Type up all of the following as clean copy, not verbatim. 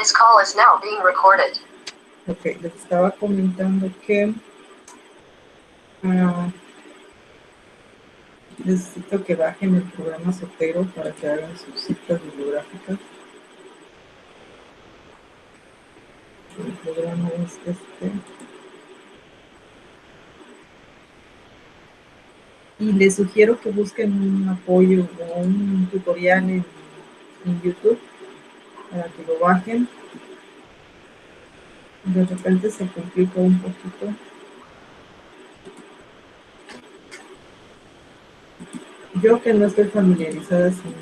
This call is now being recorded. Ok, les estaba comentando que necesito que bajen el programa Zotero para que hagan sus citas bibliográficas. El programa es este. Y les sugiero que busquen un apoyo o un tutorial en YouTube para que lo bajen. De repente se complica un poquito. Yo que no estoy familiarizada sin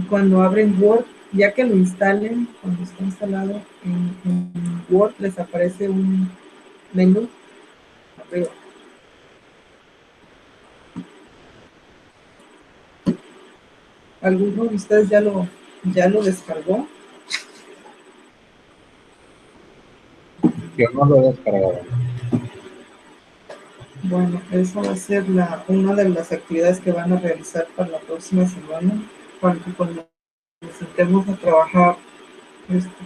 cuando abren Word, ya que lo instalen, cuando está instalado en Word, les aparece un menú arriba. ¿Alguno de ustedes ya lo descargó? Yo no lo he descargado. Bueno, esa va a ser una de las actividades que van a realizar para la próxima semana, cuando nos sentemos a trabajar,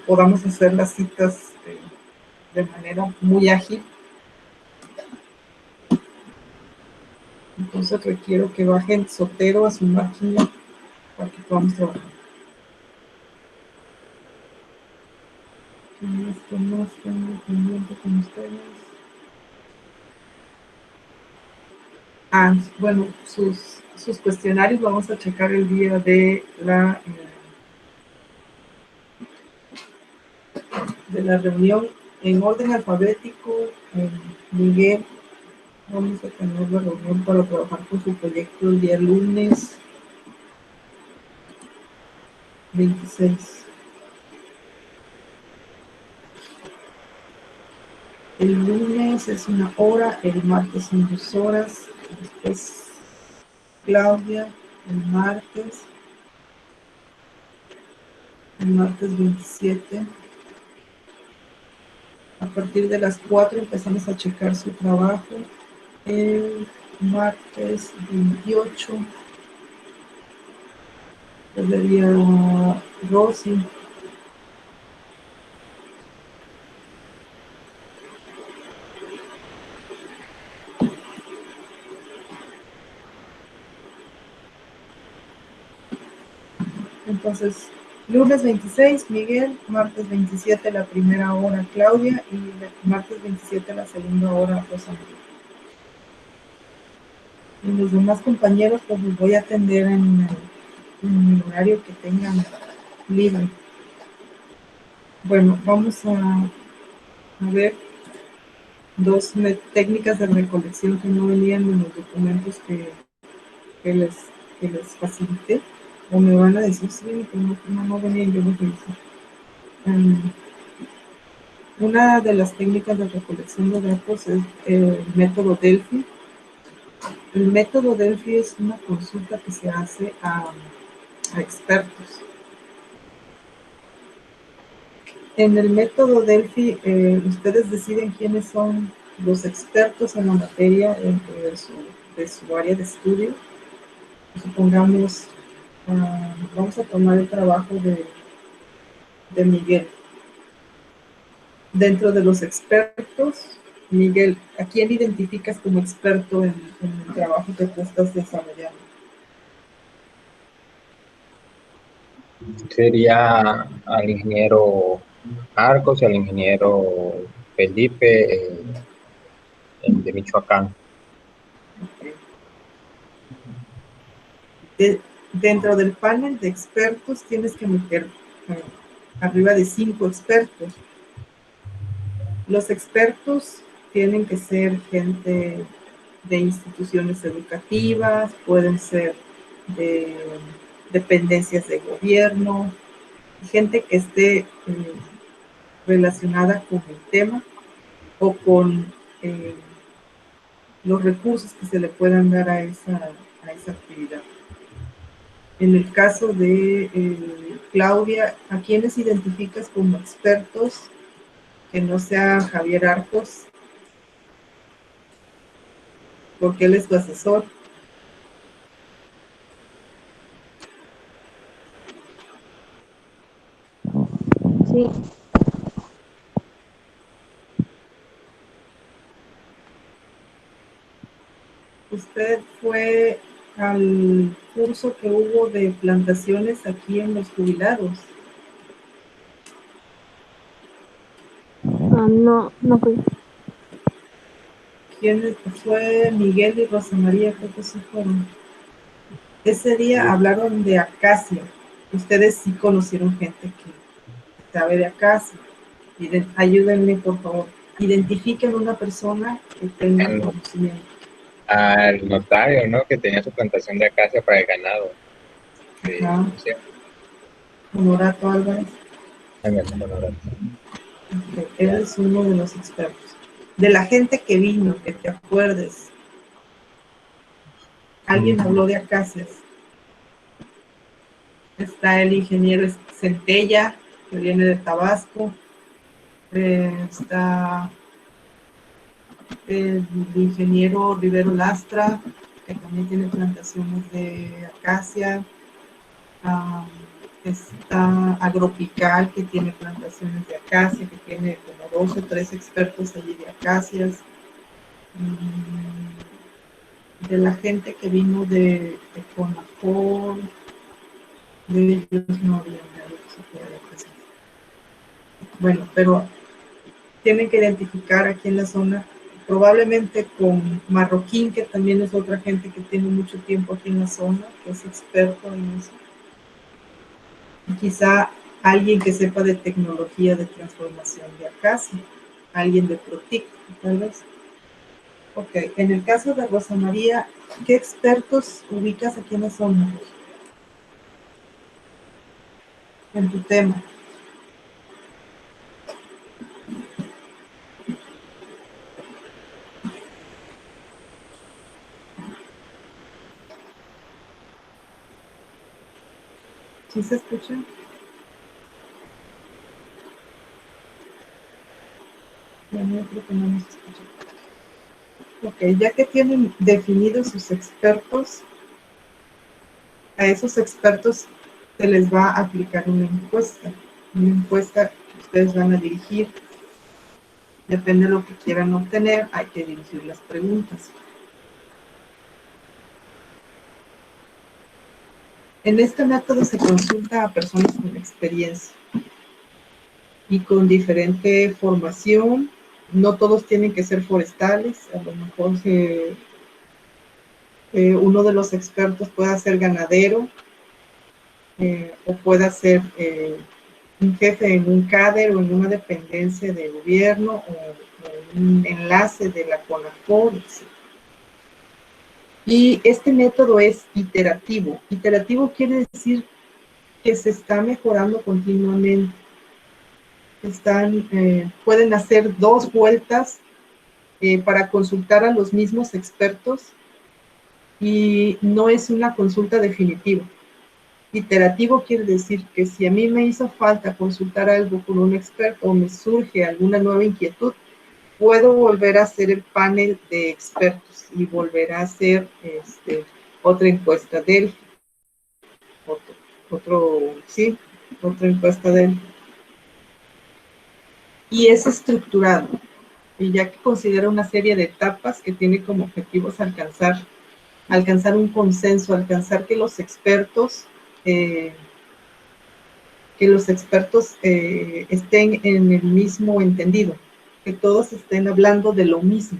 podamos hacer las citas de manera muy ágil. Entonces requiero que bajen Zotero a su máquina para que podamos trabajar. ¿Qué más tengo pendiente con ustedes? Bueno, sus cuestionarios vamos a checar el día de la reunión en orden alfabético. Miguel, vamos a tener la reunión para trabajar con su proyecto el día lunes 26. El lunes es 1 hora, el martes son 2 horas, después Claudia, el martes 27. A partir de las 4 empezamos a checar su trabajo. El martes 28 sería Rosy. Entonces, lunes 26, Miguel, martes 27 la primera hora, Claudia, y martes 27 la segunda hora, Rosa María. Y los demás compañeros, pues los voy a atender en el horario que tengan libre. Bueno, vamos a ver dos técnicas de recolección que no venían en los documentos que les facilité, o me van a decir, sí, que no venían, yo los revisé. Una de las técnicas de recolección de datos es el método Delphi. El método Delphi es una consulta que se hace a expertos. En el método Delphi, ustedes deciden quiénes son los expertos en la materia dentro de su área de estudio. Supongamos, vamos a tomar el trabajo de Miguel. Dentro de los expertos, Miguel, ¿a quién identificas como experto en el trabajo que tú estás desarrollando? Sería al ingeniero Arcos y al ingeniero Felipe de Michoacán. Dentro del panel de expertos tienes que meter arriba de 5 expertos. Los expertos tienen que ser gente de instituciones educativas, pueden ser de dependencias de gobierno, gente que esté relacionada con el tema o con los recursos que se le puedan dar a esa actividad. En el caso de Claudia, ¿a quiénes identificas como expertos que no sea Javier Arcos? Porque él es tu asesor. Sí. Usted fue al curso que hubo de plantaciones aquí en Los Jubilados. No, no fui. ¿Quién fue? Miguel y Rosa María, creo que sí fueron. Ese día hablaron de acacia. Ustedes sí conocieron gente que sabe de acacia. Ayúdenme, por favor. Identifiquen una persona que tenga conocimiento. Al notario, ¿no? Que tenía su plantación de acacia para el ganado. Ajá. Sí, Honorato Álvarez. Honorato. Él es uno de los expertos. De la gente que vino, que te acuerdes. Alguien habló de acacias. Está el ingeniero Centella, que viene de Tabasco. Está el ingeniero Rivero Lastra, que también tiene plantaciones de acacia. Está Agropical, que tiene plantaciones de acacia, que tiene como 2 o 3 expertos allí de acacias. De la gente que vino de Conafor, de ellos no había nadie que se pueda acacias. Bueno, pero tienen que identificar aquí en la zona, probablemente con Marroquín, que también es otra gente que tiene mucho tiempo aquí en la zona, que es experto en eso. Y quizá alguien que sepa de tecnología de transformación de acacia, alguien de Protic, tal vez. Ok, en el caso de Rosa María, ¿qué expertos ubicas aquí en la zona? En tu tema. ¿Sí se escucha? Bueno, yo creo que no nos escucha. Ok, ya que tienen definidos sus expertos, a esos expertos se les va a aplicar una encuesta que ustedes van a dirigir. Depende de lo que quieran obtener, hay que dirigir las preguntas. En este método se consulta a personas con experiencia y con diferente formación. No todos tienen que ser forestales, a lo mejor uno de los expertos pueda ser ganadero, o pueda ser un jefe en un CADER o en una dependencia de gobierno o un enlace de la CONAFOR, etc. Y este método es iterativo. Iterativo quiere decir que se está mejorando continuamente. Pueden hacer 2 vueltas para consultar a los mismos expertos y no es una consulta definitiva. Iterativo quiere decir que si a mí me hizo falta consultar algo con un experto o me surge alguna nueva inquietud, puedo volver a hacer el panel de expertos y volver a hacer otra encuesta de él. Otra encuesta de él. Y es estructurado, y ya que considera una serie de etapas que tiene como objetivos alcanzar un consenso, alcanzar que los expertos estén en el mismo entendido, que todos estén hablando de lo mismo.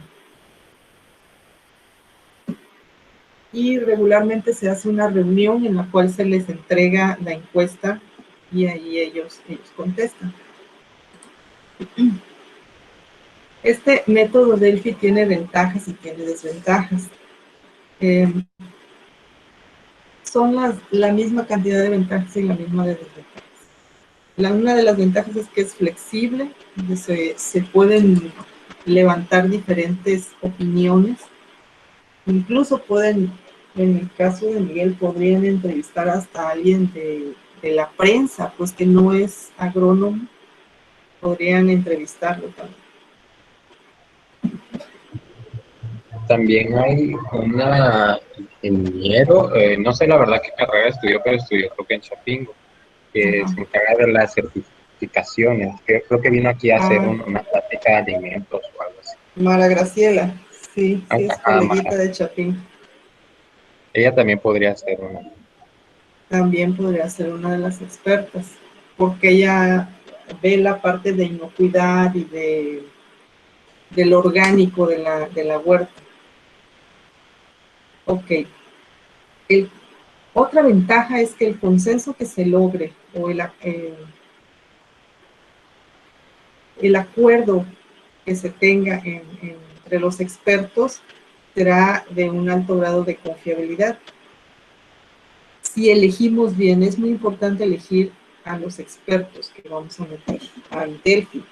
Y regularmente se hace una reunión en la cual se les entrega la encuesta y ahí ellos contestan. Este método Delphi tiene ventajas y tiene desventajas. Son la misma cantidad de ventajas y la misma de desventajas. Una de las ventajas es que es flexible, se pueden levantar diferentes opiniones, incluso pueden En el caso de Miguel, podrían entrevistar hasta a alguien de la prensa, pues que no es agrónomo, podrían entrevistarlo también. También hay una ingeniero, no sé la verdad qué carrera estudió, pero estudió creo que en Chapingo, que Ajá. se encarga de las certificaciones, que creo que vino aquí a hacer Ah, una plática de alimentos o algo así. Mara Graciela, sí, sí es Ajá, coleguita de Chapín. ella también podría ser una. También podría ser una de las expertas, porque ella ve la parte de inocuidad y del orgánico de la huerta. Ok. El- Otra ventaja es que el consenso que se logre o el acuerdo que se tenga entre los expertos será de un alto grado de confiabilidad. Si elegimos bien, es muy importante elegir a los expertos que vamos a meter al Delphi.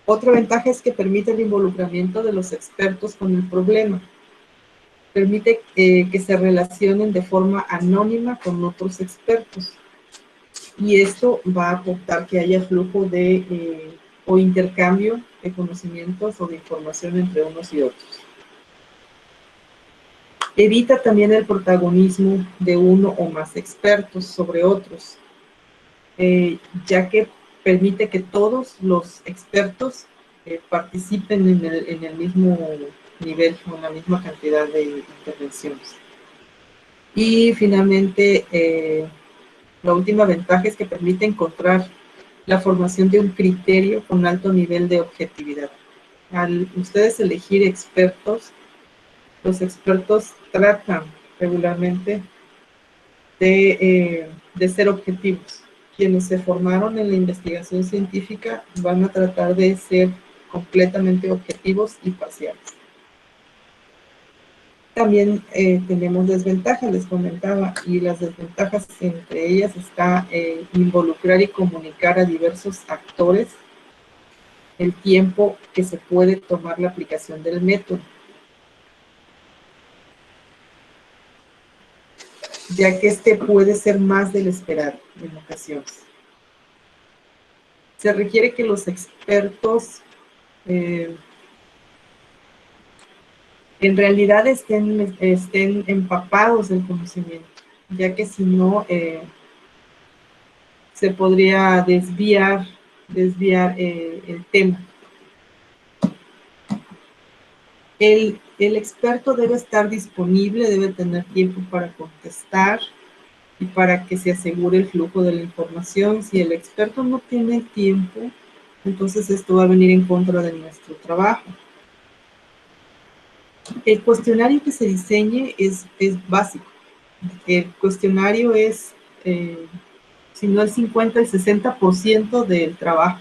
Otra ventaja es que permite el involucramiento de los expertos con el problema. Permite que se relacionen de forma anónima con otros expertos. Y esto va a aportar que haya flujo o intercambio de conocimientos o de información entre unos y otros. Evita también el protagonismo de uno o más expertos sobre otros, ya que permite que todos los expertos participen en el mismo nivel o en la misma cantidad de intervenciones. Y finalmente, la última ventaja es que permite encontrar la formación de un criterio con alto nivel de objetividad. Al ustedes elegir expertos, los expertos tratan regularmente de ser objetivos. Quienes se formaron en la investigación científica van a tratar de ser completamente objetivos y parciales. También tenemos desventajas, les comentaba, y las desventajas entre ellas está involucrar y comunicar a diversos actores el tiempo que se puede tomar la aplicación del método, ya que este puede ser más del esperado en ocasiones. Se requiere que los expertos en realidad estén empapados del conocimiento, ya que si no, se podría desviar el tema. El experto debe estar disponible, debe tener tiempo para contestar y para que se asegure el flujo de la información. Si el experto no tiene tiempo, entonces esto va a venir en contra de nuestro trabajo. El cuestionario que se diseñe es básico. El cuestionario es, si no el 50, el 60% del trabajo,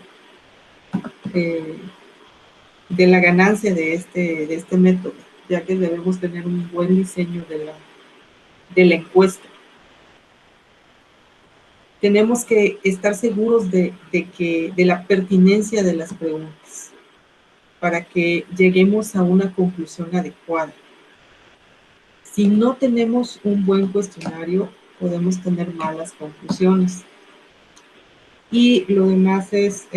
de la ganancia de este método, ya que debemos tener un buen diseño de la encuesta. Tenemos que estar seguros de la pertinencia de las preguntas para que lleguemos a una conclusión adecuada. Si no tenemos un buen cuestionario, podemos tener malas conclusiones. Y lo demás es,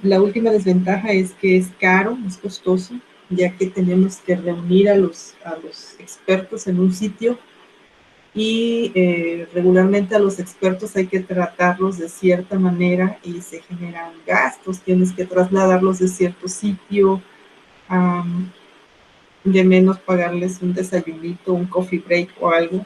la última desventaja es que es caro, es costoso, ya que tenemos que reunir a los expertos en un sitio y regularmente a los expertos hay que tratarlos de cierta manera y se generan gastos, tienes que trasladarlos de cierto sitio, de menos pagarles un desayunito, un coffee break o algo,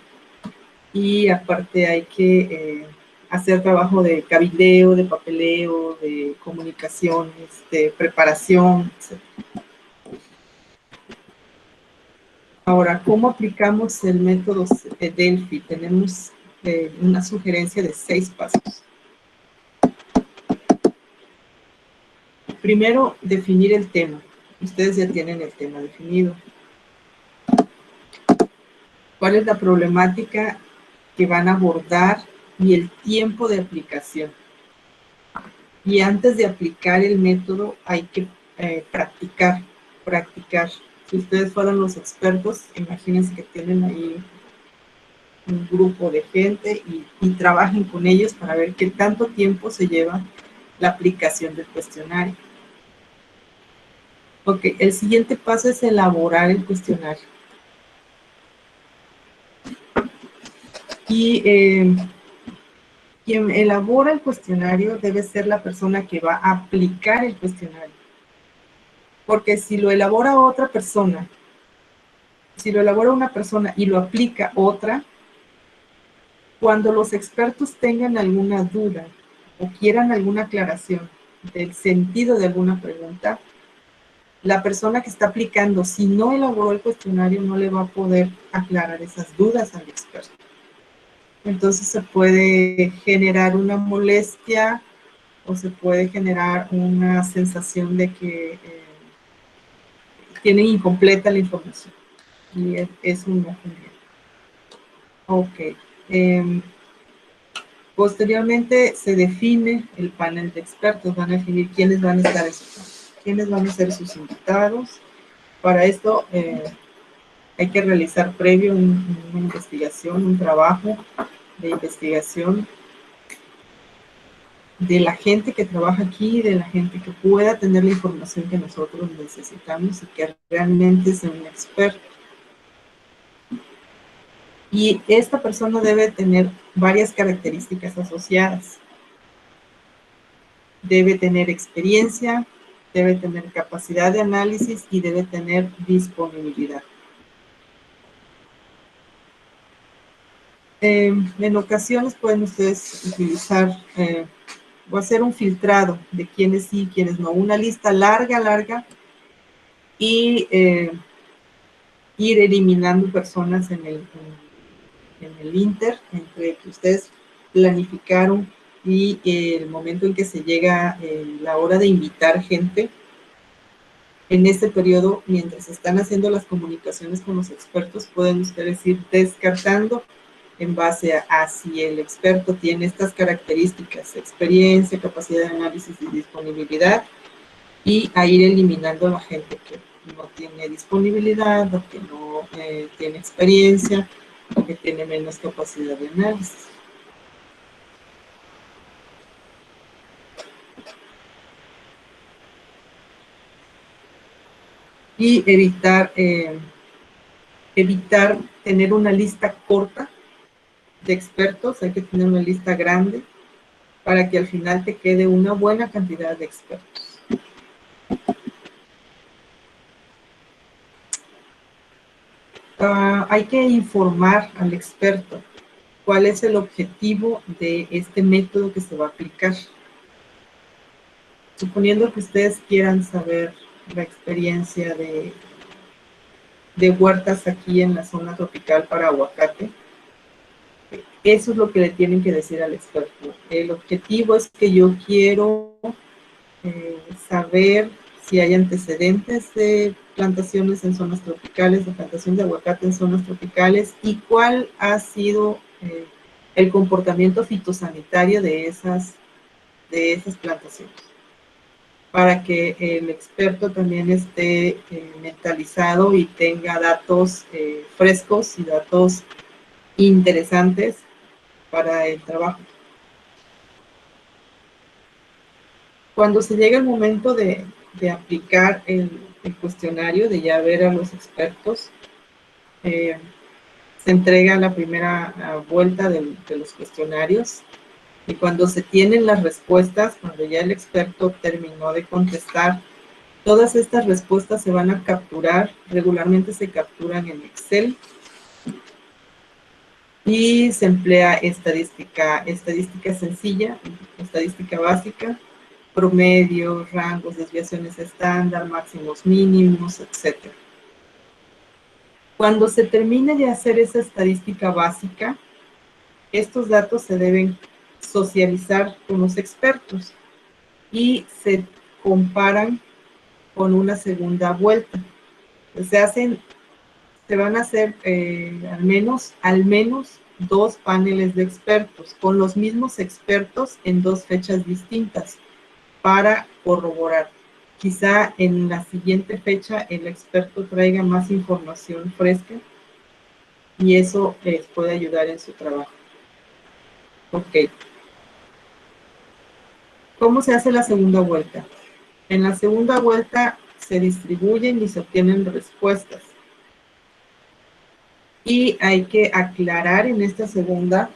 y aparte hay que hacer trabajo de cabildeo, de papeleo, de comunicaciones, de preparación, etc. Ahora, ¿cómo aplicamos el método Delphi? Tenemos una sugerencia de 6 pasos. Primero, definir el tema. Ustedes ya tienen el tema definido. ¿Cuál es la problemática que van a abordar y el tiempo de aplicación? Y antes de aplicar el método hay que practicar. Si ustedes fueran los expertos, imagínense que tienen ahí un grupo de gente y trabajen con ellos para ver qué tanto tiempo se lleva la aplicación del cuestionario. Ok, el siguiente paso es elaborar el cuestionario. Y quien elabora el cuestionario debe ser la persona que va a aplicar el cuestionario. Porque si lo elabora otra persona, si lo elabora una persona y lo aplica otra, cuando los expertos tengan alguna duda o quieran alguna aclaración del sentido de alguna pregunta, la persona que está aplicando, si no elaboró el cuestionario, no le va a poder aclarar esas dudas al experto. Entonces se puede generar una molestia o se puede generar una sensación de que tienen incompleta la información. Y eso no conviene. Ok. Posteriormente se define el panel de expertos. Van a definir quiénes van a estar en su panel, quiénes van a ser sus invitados. Para esto hay que realizar previo una investigación, un trabajo de investigación de la gente que trabaja aquí, de la gente que pueda tener la información que nosotros necesitamos y que realmente sea un experto. Y esta persona debe tener varias características asociadas. Debe tener experiencia, debe tener capacidad de análisis y debe tener disponibilidad. En ocasiones pueden ustedes utilizar o hacer un filtrado de quiénes sí y quiénes no. Una lista larga y ir eliminando personas en el inter, entre que ustedes planificaron y el momento en que se llega la hora de invitar gente. En este periodo, mientras están haciendo las comunicaciones con los expertos, pueden ustedes ir descartando en base a si el experto tiene estas características, experiencia, capacidad de análisis y disponibilidad, y a ir eliminando a la gente que no tiene disponibilidad, o que no tiene experiencia, o que tiene menos capacidad de análisis. Y evitar tener una lista corta de expertos. Hay que tener una lista grande para que al final te quede una buena cantidad de expertos. Hay que informar al experto cuál es el objetivo de este método que se va a aplicar. Suponiendo que ustedes quieran saber la experiencia de huertas aquí en la zona tropical para aguacate, eso es lo que le tienen que decir al experto. El objetivo es que yo quiero saber si hay antecedentes de plantaciones en zonas tropicales, de plantación de aguacate en zonas tropicales, y cuál ha sido el comportamiento fitosanitario de esas plantaciones, para que el experto también esté mentalizado y tenga datos frescos y datos interesantes para el trabajo. Cuando se llega el momento de aplicar el cuestionario, de ya ver a los expertos, se entrega la primera vuelta de los cuestionarios, y cuando se tienen las respuestas, cuando ya el experto terminó de contestar, todas estas respuestas se van a capturar. Regularmente se capturan en Excel y se emplea estadística sencilla, estadística básica, promedios, rangos, desviaciones estándar, máximos, mínimos, etc. Cuando se termine de hacer esa estadística básica, estos datos se deben socializar con los expertos y se comparan con una segunda vuelta. Se van a hacer al menos 2 paneles de expertos, con los mismos expertos en 2 fechas distintas, para corroborar quizá en la siguiente fecha el experto traiga más información fresca y eso les puede ayudar en su trabajo. Ok. ¿Cómo se hace la segunda vuelta? En la segunda vuelta se distribuyen y se obtienen respuestas. Y hay que aclarar en esta segunda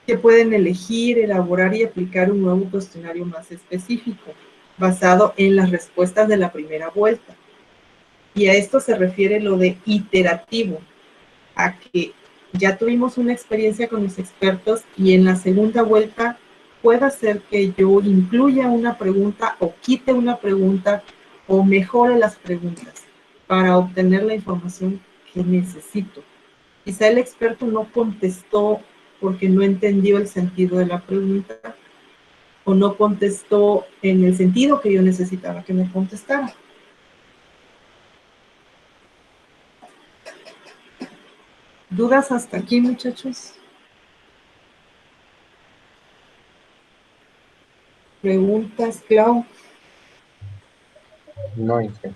que pueden elegir, elaborar y aplicar un nuevo cuestionario más específico, basado en las respuestas de la primera vuelta. Y a esto se refiere lo de iterativo, a que ya tuvimos una experiencia con los expertos y en la segunda vuelta pueda ser que yo incluya una pregunta o quite una pregunta o mejore las preguntas para obtener la información que necesito. Quizá el experto no contestó porque no entendió el sentido de la pregunta o no contestó en el sentido que yo necesitaba que me contestara. ¿Dudas hasta aquí, muchachos? ¿Preguntas, Clau? No, Inge.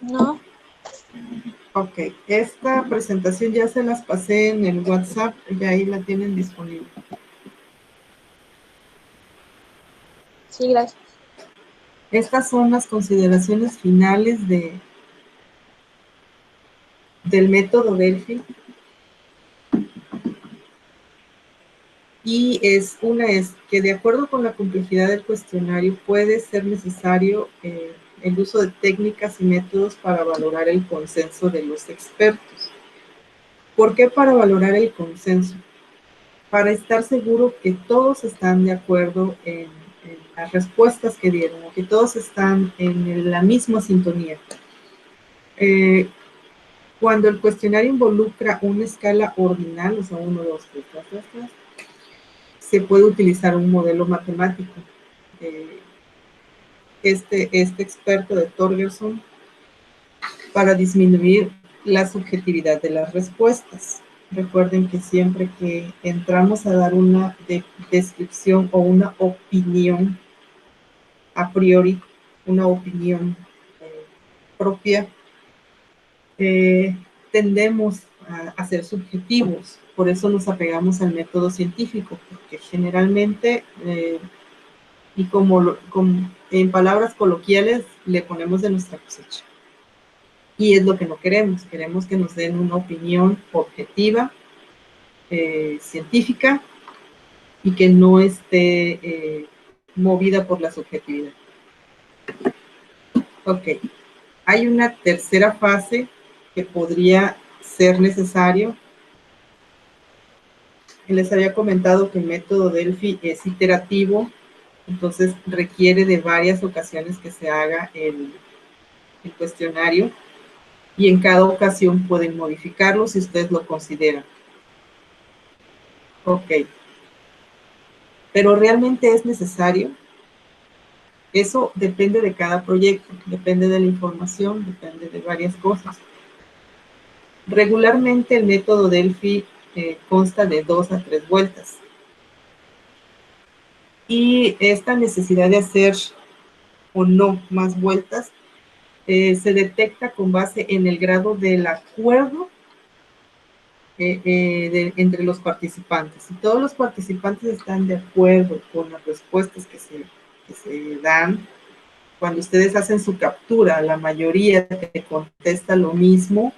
No. Ok, esta presentación ya se las pasé en el WhatsApp, y ahí la tienen disponible. Sí, gracias. Estas son las consideraciones finales del método Delphi. Y una es que de acuerdo con la complejidad del cuestionario puede ser necesario el uso de técnicas y métodos para valorar el consenso de los expertos. ¿Por qué para valorar el consenso? Para estar seguro que todos están de acuerdo en las respuestas que dieron, o que todos están en la misma sintonía. Cuando el cuestionario involucra una escala ordinal, o sea, 1, 2, 3, 4, 3, 3, se puede utilizar un modelo matemático. Este experto de Torgerson para disminuir la subjetividad de las respuestas. Recuerden que siempre que entramos a dar una descripción o una opinión a priori, una opinión propia, tendemos a ser subjetivos. Por eso nos apegamos al método científico, porque generalmente, y como en palabras coloquiales, le ponemos de nuestra cosecha. Y es lo que no queremos. Queremos que nos den una opinión objetiva, científica, y que no esté movida por la subjetividad. Ok. Hay una tercera fase que podría ser necesario. Les había comentado que el método Delphi es iterativo, entonces requiere de varias ocasiones que se haga el cuestionario y en cada ocasión pueden modificarlo si ustedes lo consideran. Ok. Pero realmente es necesario. Eso depende de cada proyecto, depende de la información, depende de varias cosas. Regularmente el método Delphi consta de 2 a 3 vueltas. Y esta necesidad de hacer o no más vueltas se detecta con base en el grado del acuerdo entre los participantes. Si todos los participantes están de acuerdo con las respuestas que se dan, cuando ustedes hacen su captura, la mayoría te contesta lo mismo,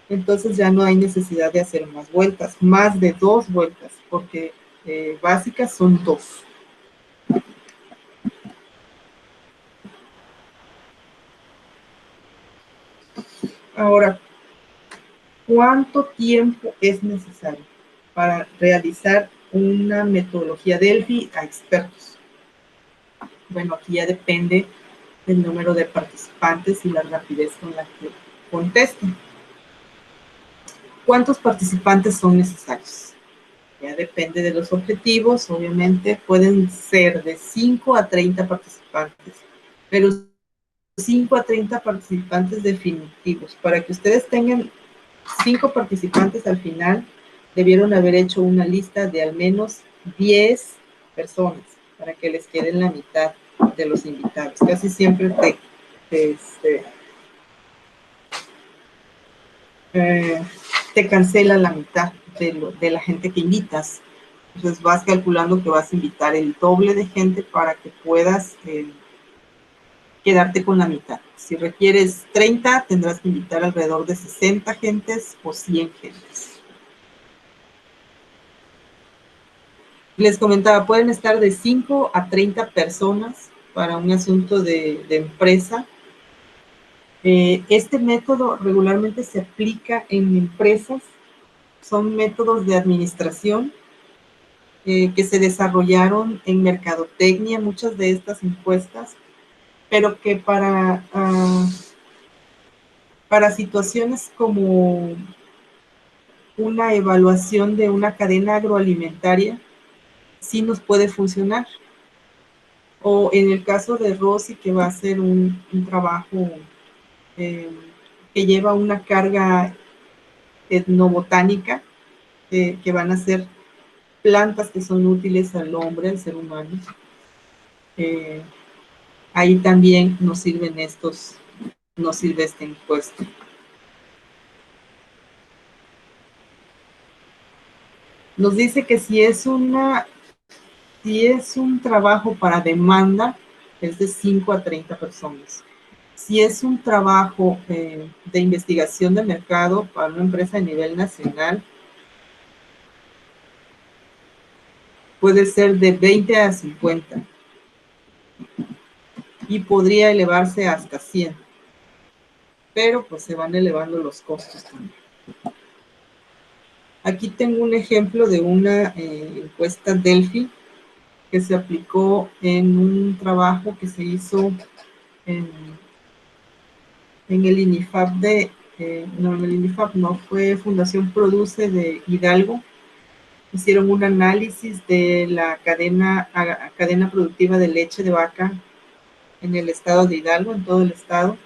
entonces ya no hay necesidad de hacer más vueltas, más de 2 vueltas, porque básicas son 2. Ahora, ¿cuánto tiempo es necesario para realizar una metodología Delphi a expertos? Bueno, aquí ya depende del número de participantes y la rapidez con la que contesten. ¿Cuántos participantes son necesarios? Ya depende de los objetivos, obviamente pueden ser de 5 a 30 participantes, pero 5 a 30 participantes definitivos. Para que ustedes tengan 5 participantes al final, debieron haber hecho una lista de al menos 10 personas para que les queden la mitad de los invitados. Casi siempre te cancela la mitad de la gente que invitas. Entonces vas calculando que vas a invitar el doble de gente para que puedas quedarte con la mitad. Si requieres 30, tendrás que invitar alrededor de 60 gentes o 100 gentes. Les comentaba, pueden estar de 5 a 30 personas para un asunto de empresa. Este método regularmente se aplica en empresas. Son métodos de administración que se desarrollaron en mercadotecnia, muchas de estas encuestas, pero que para situaciones como una evaluación de una cadena agroalimentaria, sí nos puede funcionar. O en el caso de Rosy, que va a hacer un trabajo que lleva una carga etnobotánica, que van a ser plantas que son útiles al hombre, al ser humano. Ahí también nos sirve esta encuesta. Nos dice que si es un trabajo para demanda, es de 5 a 30 personas. Si es un trabajo de investigación de mercado para una empresa a nivel nacional, puede ser de 20 a 50 y podría elevarse hasta 100, pero pues se van elevando los costos también. Aquí tengo un ejemplo de una encuesta Delphi que se aplicó en un trabajo que se hizo en el INIFAP no, en el INIFAP no, fue Fundación Produce de Hidalgo. Hicieron un análisis de la cadena productiva de leche de vaca en el estado de Hidalgo, en todo el estado,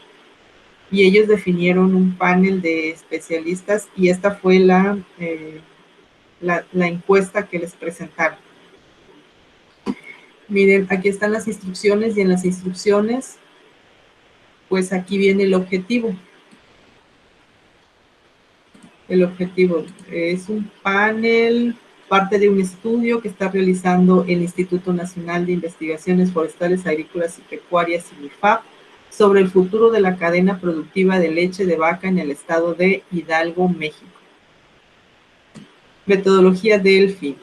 y ellos definieron un panel de especialistas y esta fue la encuesta que les presentaron. Miren, aquí están las instrucciones y en las instrucciones, pues aquí viene el objetivo. El objetivo es un panel, parte de un estudio que está realizando el Instituto Nacional de Investigaciones Forestales, Agrícolas y Pecuarias, INIFAP, sobre el futuro de la cadena productiva de leche de vaca en el estado de Hidalgo, México. Metodología Delphi.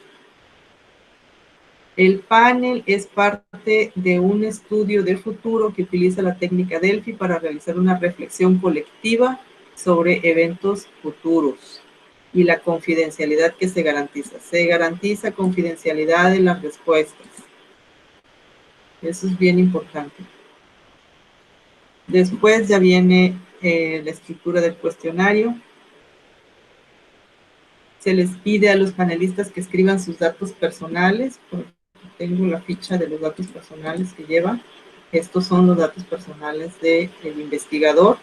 El panel es parte de un estudio del futuro que utiliza la técnica Delphi para realizar una reflexión colectiva sobre eventos futuros y la confidencialidad que se garantiza. Se garantiza confidencialidad en las respuestas. Eso es bien importante. Después ya viene la escritura del cuestionario. Se les pide a los panelistas que escriban sus datos personales. Tengo la ficha de los datos personales que lleva. Estos son los datos personales del investigador.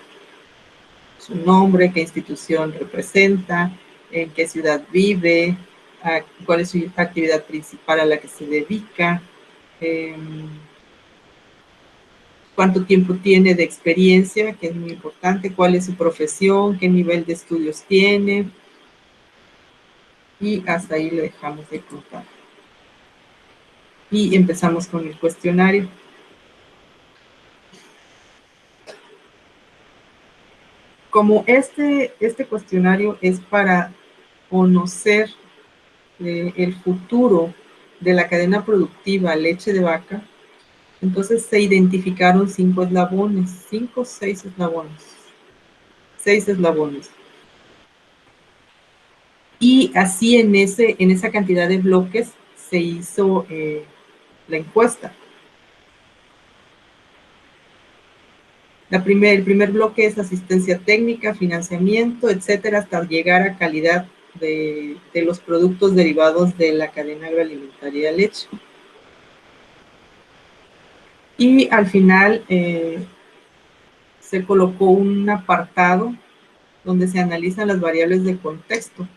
Su nombre, qué institución representa, en qué ciudad vive, cuál es su actividad principal a la que se dedica, cuánto tiempo tiene de experiencia, que es muy importante, cuál es su profesión, qué nivel de estudios tiene, y hasta ahí le dejamos de contar. Y empezamos con el cuestionario. Como este cuestionario es para conocer el futuro de la cadena productiva leche de vaca, entonces se identificaron 5 eslabones, 5 o 6 eslabones. 6 eslabones. Y así en esa cantidad de bloques se hizo la encuesta. El primer bloque es asistencia técnica, financiamiento, etcétera, hasta llegar a calidad de los productos derivados de la cadena agroalimentaria de leche. Y al final se colocó un apartado donde se analizan las variables de contexto.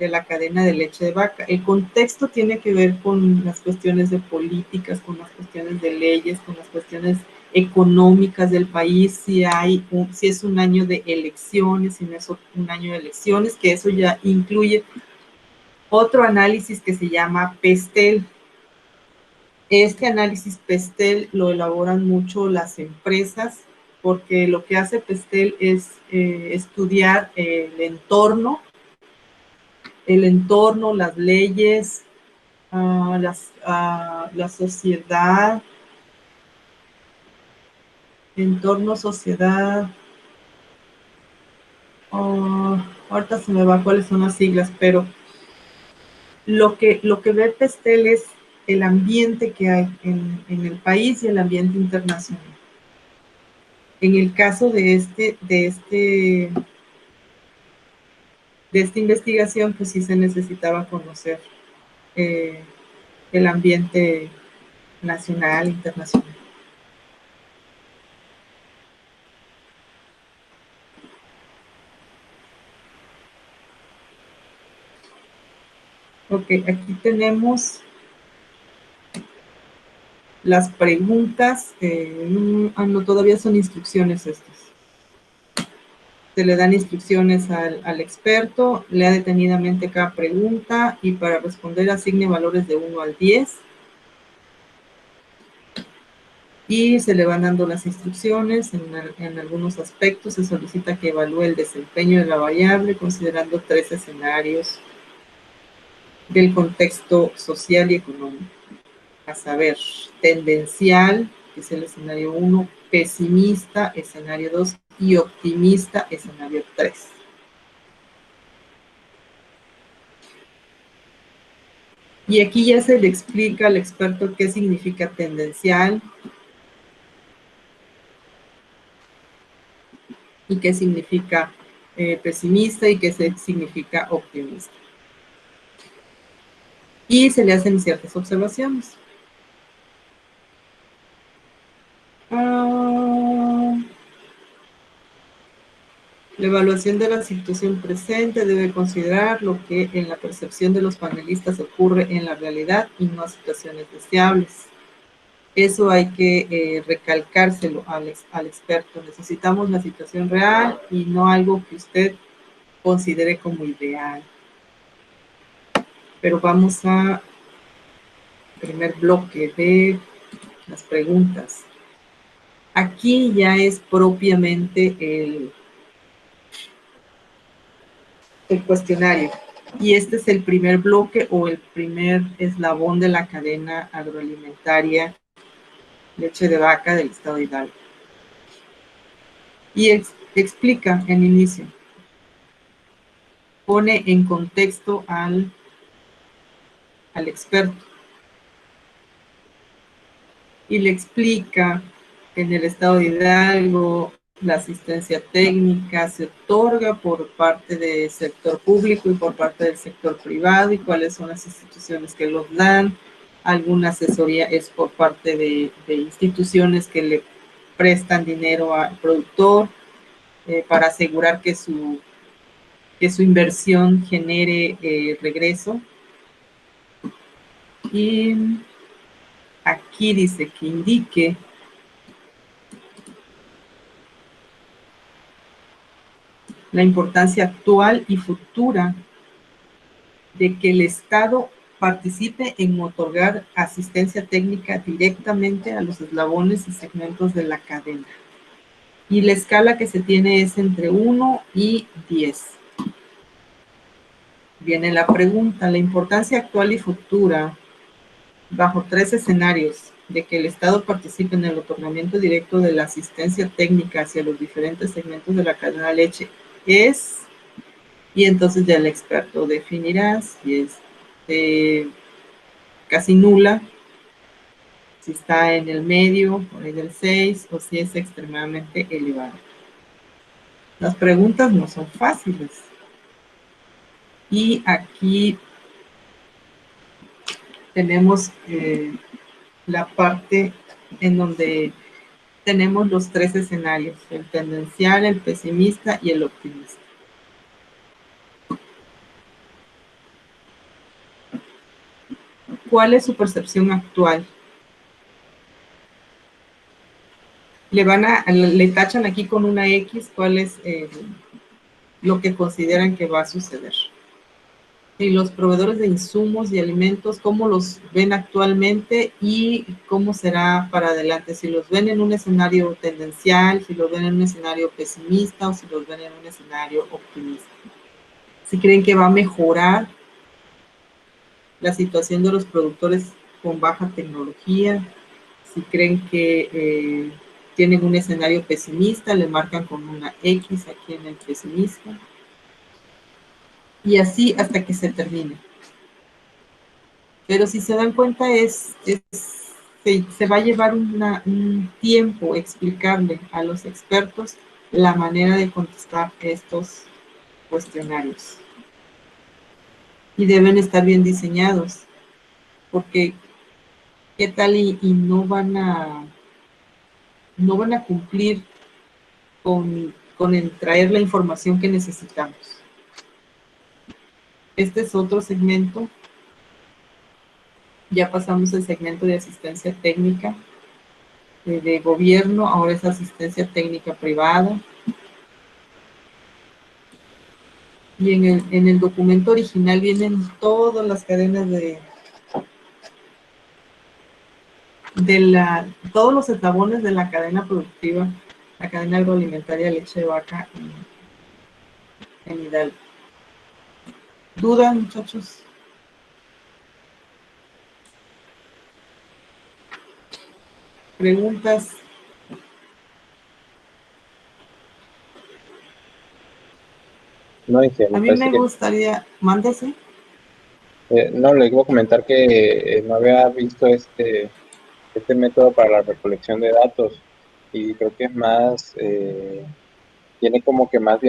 de la cadena de leche de vaca. El contexto tiene que ver con las cuestiones de políticas, con las cuestiones de leyes, con las cuestiones económicas del país, si es un año de elecciones, si no es un año de elecciones, que eso ya incluye otro análisis que se llama PESTEL. Este análisis PESTEL lo elaboran mucho las empresas, porque lo que hace PESTEL es estudiar el entorno, las leyes, la sociedad, entorno, sociedad. Ahorita se me va cuáles son las siglas, pero lo que ve PESTEL es el ambiente que hay en el país y el ambiente internacional. En el caso de esta investigación, pues sí se necesitaba conocer el ambiente nacional, internacional. Ok, aquí tenemos las preguntas. No, todavía son instrucciones estas. Se le dan instrucciones al experto, lea detenidamente cada pregunta y para responder asigne valores de 1 al 10. Y se le van dando las instrucciones. En algunos aspectos se solicita que evalúe el desempeño de la variable considerando 3 escenarios del contexto social y económico, a saber, tendencial, que es el escenario 1, pesimista, escenario 2, y optimista, escenario 3. Y aquí ya se le explica al experto qué significa tendencial y qué significa pesimista y qué significa optimista. Y se le hacen ciertas observaciones. La evaluación de la situación presente debe considerar lo que en la percepción de los panelistas ocurre en la realidad y no situaciones deseables. Eso hay que recalcárselo al experto. Necesitamos la situación real y no algo que usted considere como ideal. Pero vamos al primer bloque de las preguntas. Aquí ya es propiamente el cuestionario. Y este es el primer bloque o el primer eslabón de la cadena agroalimentaria leche de vaca del estado de Hidalgo. Y explica en inicio, pone en contexto al experto y le explica que en el estado de Hidalgo la asistencia técnica se otorga por parte del sector público y por parte del sector privado y cuáles son las instituciones que los dan. Alguna asesoría es por parte de instituciones que le prestan dinero al productor para asegurar que su inversión genere regreso. Y aquí dice que indique la importancia actual y futura de que el Estado participe en otorgar asistencia técnica directamente a los eslabones y segmentos de la cadena. Y la escala que se tiene es entre 1 y 10. Viene la pregunta, la importancia actual y futura bajo 3 escenarios de que el Estado participe en el otorgamiento directo de la asistencia técnica hacia los diferentes segmentos de la cadena de leche es, y entonces ya el experto definirá si es casi nula, si está en el medio, por ahí del 6, o si es extremadamente elevada. Las preguntas no son fáciles. Y aquí tenemos la parte en donde tenemos los 3 escenarios, el tendencial, el pesimista y el optimista. cuál es su percepción actual. Le tachan aquí con una X cuál es lo que consideran que va a suceder. Y los proveedores de insumos y alimentos, cómo los ven actualmente y cómo será para adelante. Si los ven en un escenario tendencial, si los ven en un escenario pesimista o si los ven en un escenario optimista. Si creen que va a mejorar la situación de los productores con baja tecnología, si creen que tienen un escenario pesimista, le marcan con una X aquí en el pesimista. Y así hasta que se termine. Pero si se dan cuenta, se va a llevar un tiempo explicarle a los expertos la manera de contestar estos cuestionarios. Y deben estar bien diseñados, porque ¿qué tal y no van a cumplir con el traer la información que necesitamos? Este es otro segmento. Ya pasamos el segmento de asistencia técnica de gobierno, ahora es asistencia técnica privada. Y en el documento original vienen todas las cadenas todos los eslabones de la cadena productiva, la cadena agroalimentaria de leche de vaca en Hidalgo. ¿Dudas, muchachos? ¿Preguntas? No, dije, A mí me gustaría, mándese. No, le iba a comentar que no había visto este método para la recolección de datos y creo que es más, tiene como que más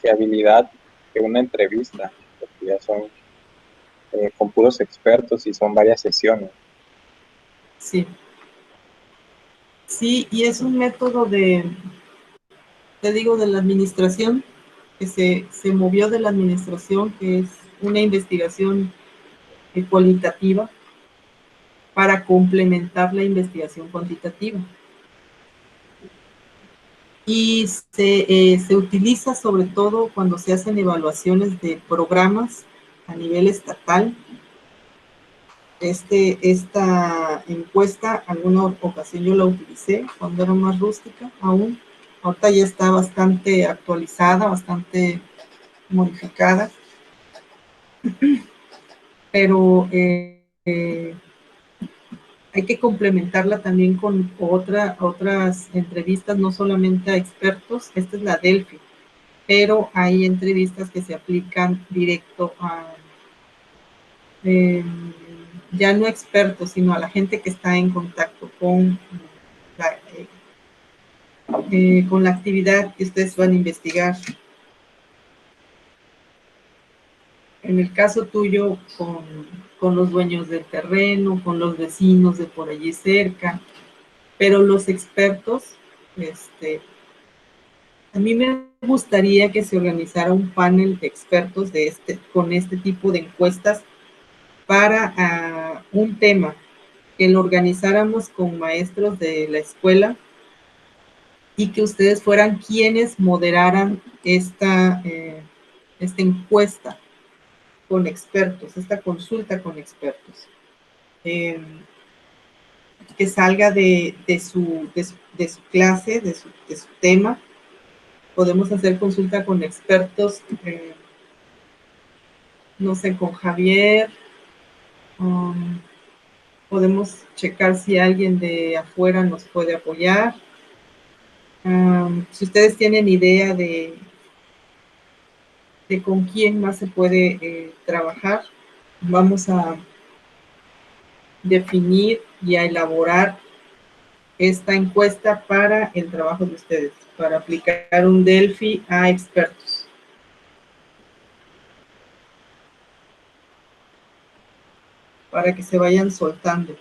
fiabilidad que una entrevista, porque ya son con puros expertos y son varias sesiones. Sí. Sí, y es un método te digo, de la administración, que se movió de la administración, que es una investigación cualitativa para complementar la investigación cuantitativa. Y se utiliza sobre todo cuando se hacen evaluaciones de programas a nivel estatal. Esta encuesta, alguna ocasión yo la utilicé cuando era más rústica aún. Ahorita ya está bastante actualizada, bastante modificada. Pero hay que complementarla también con otras entrevistas, no solamente a expertos. Esta es la Delphi, pero hay entrevistas que se aplican directo a ya no expertos, sino a la gente que está en contacto con la actividad que ustedes van a investigar. En el caso tuyo, con los dueños del terreno, con los vecinos de por allí cerca, pero los expertos, a mí me gustaría que se organizara un panel de expertos con este tipo de encuestas para un tema, que lo organizáramos con maestros de la escuela y que ustedes fueran quienes moderaran esta encuesta con expertos, esta consulta con expertos. Que salga de su clase, de su tema. Podemos hacer consulta con expertos, no sé, con Javier. Podemos checar si alguien de afuera nos puede apoyar. Si ustedes tienen idea de con quién más se puede trabajar, vamos a definir y a elaborar esta encuesta para el trabajo de ustedes, para aplicar un Delphi a expertos. Para que se vayan soltando.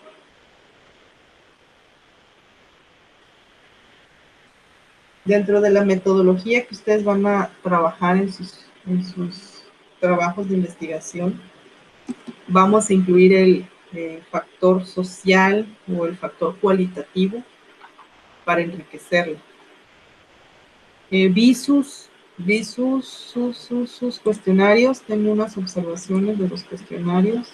Dentro de la metodología que ustedes van a trabajar en sus trabajos de investigación, vamos a incluir factor social o el factor cualitativo para enriquecerla. Vi sus cuestionarios, tengo unas observaciones de los cuestionarios.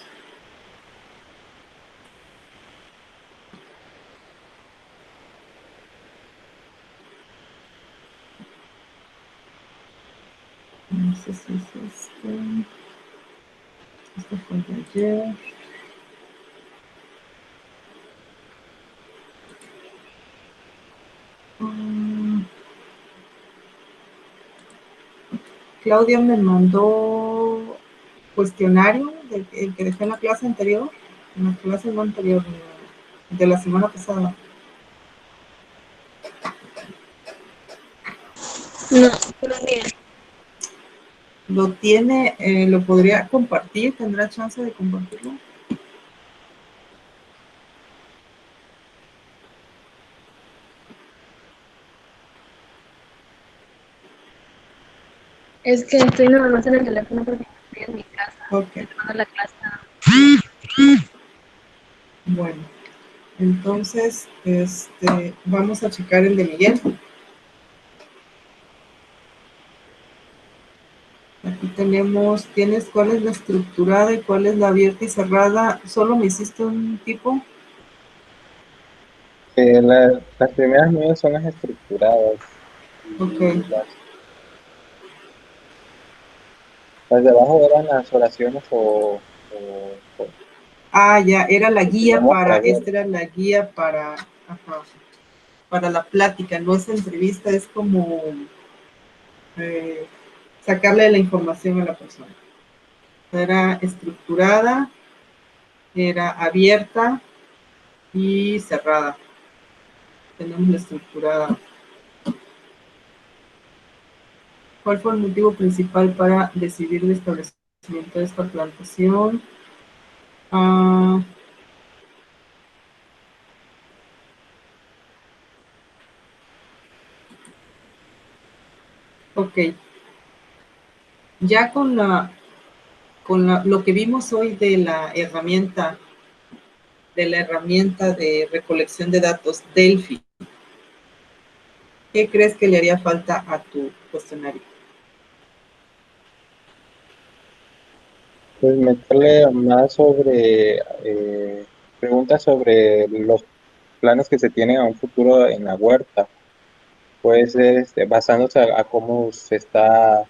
No sé si es este. Este fue el de ayer. Claudia me mandó cuestionario el que dejé en la clase anterior, en la clase no anterior, de la semana pasada. No, no tiene. Lo tiene, lo podría compartir, tendrá chance de compartirlo. Es que estoy nada más en el teléfono porque estoy en mi casa. Ok, Tomando la clase. bueno, entonces vamos a checar el de Miguel. Aquí tenemos, tienes cuál es la estructurada y cuál es la abierta y cerrada. ¿Solo me hiciste un tipo? Las primeras mías son las estructuradas. Y Ok. las de abajo eran las oraciones Ah, ya, era la guía teníamos para, preguntas. esta era la guía para, ajá, para la plática, no es entrevista, es como sacarle la información a la persona. Era estructurada, era abierta y cerrada. Tenemos la estructurada. ¿Cuál fue el motivo principal para decidir el establecimiento de esta plantación? Ok. Ya con lo que vimos hoy de la herramienta de recolección de datos Delphi, ¿qué crees que le haría falta a tu cuestionario? Pues meterle más sobre preguntas sobre los planes que se tienen a un futuro en la huerta. Puede ser basándose a cómo se está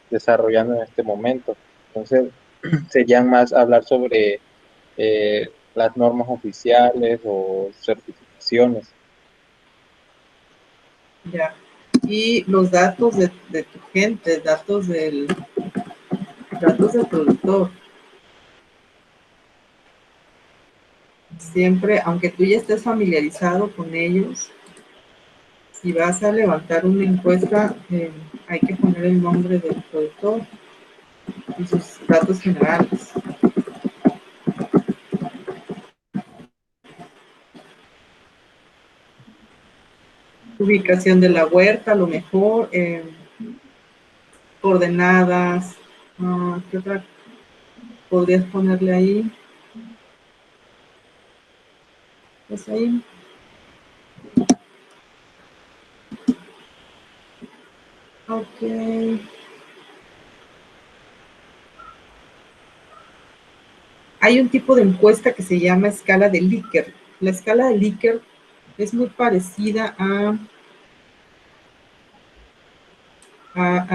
desarrollando en este momento. Entonces, serían más hablar sobre las normas oficiales o certificaciones. Ya. Y los datos de tu gente, datos del productor. Siempre, aunque tú ya estés familiarizado con ellos, si vas a levantar una encuesta, hay que poner el nombre del productor y sus datos generales. Ubicación de la huerta, a lo mejor, coordenadas, ¿qué otra podrías ponerle ahí? Pues ahí. Ok. Hay un tipo de encuesta que se llama escala de Likert. La escala de Likert es muy parecida a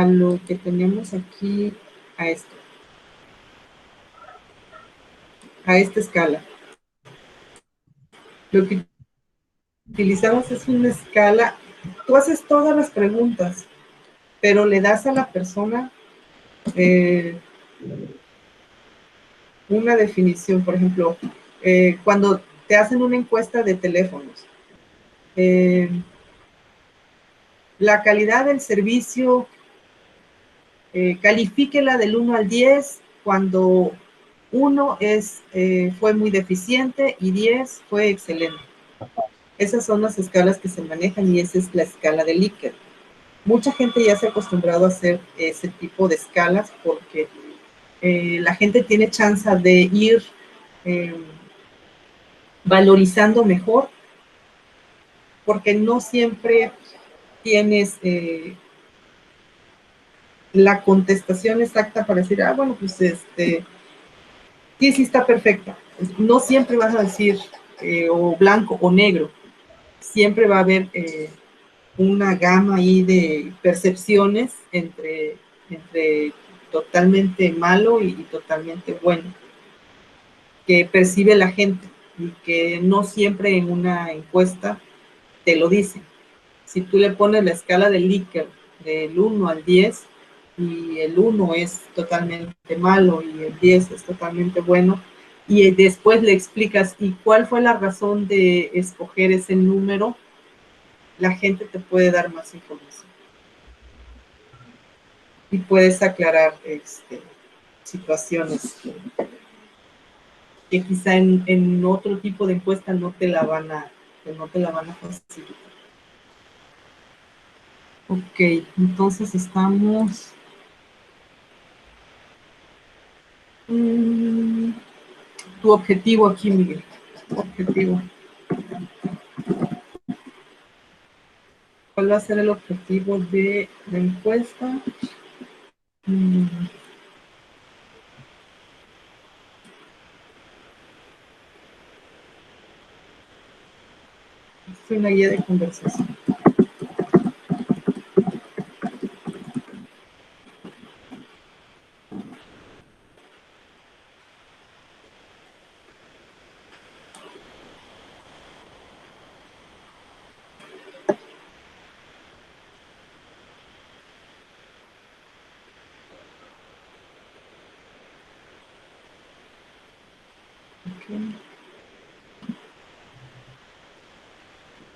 lo que tenemos aquí, a esto, a esta escala. Lo que utilizamos es una escala, tú haces todas las preguntas, pero le das a la persona una definición. Por ejemplo, cuando te hacen una encuesta de teléfonos, la calidad del servicio, califíquela del 1 al 10, cuando 1 fue muy deficiente y 10 fue excelente. Esas son las escalas que se manejan y esa es la escala de Likert. Mucha gente ya se ha acostumbrado a hacer ese tipo de escalas porque la gente tiene chance de ir valorizando mejor, porque no siempre tienes la contestación exacta para decir, bueno, pues sí está perfecta. No siempre vas a decir o blanco o negro, siempre va a haber una gama ahí de percepciones entre totalmente malo y totalmente bueno, que percibe la gente y que no siempre en una encuesta te lo dicen. Si tú le pones la escala de Likert del 1 al 10 y el 1 es totalmente malo y el 10 es totalmente bueno, y después le explicas y cuál fue la razón de escoger ese número, la gente te puede dar más información. Y puedes aclarar situaciones que quizá en otro tipo de encuesta no te la van a facilitar. Ok, entonces estamos... tu objetivo aquí, Miguel. Objetivo. ¿Cuál va a ser el objetivo de la encuesta? Es una guía de conversación. Okay.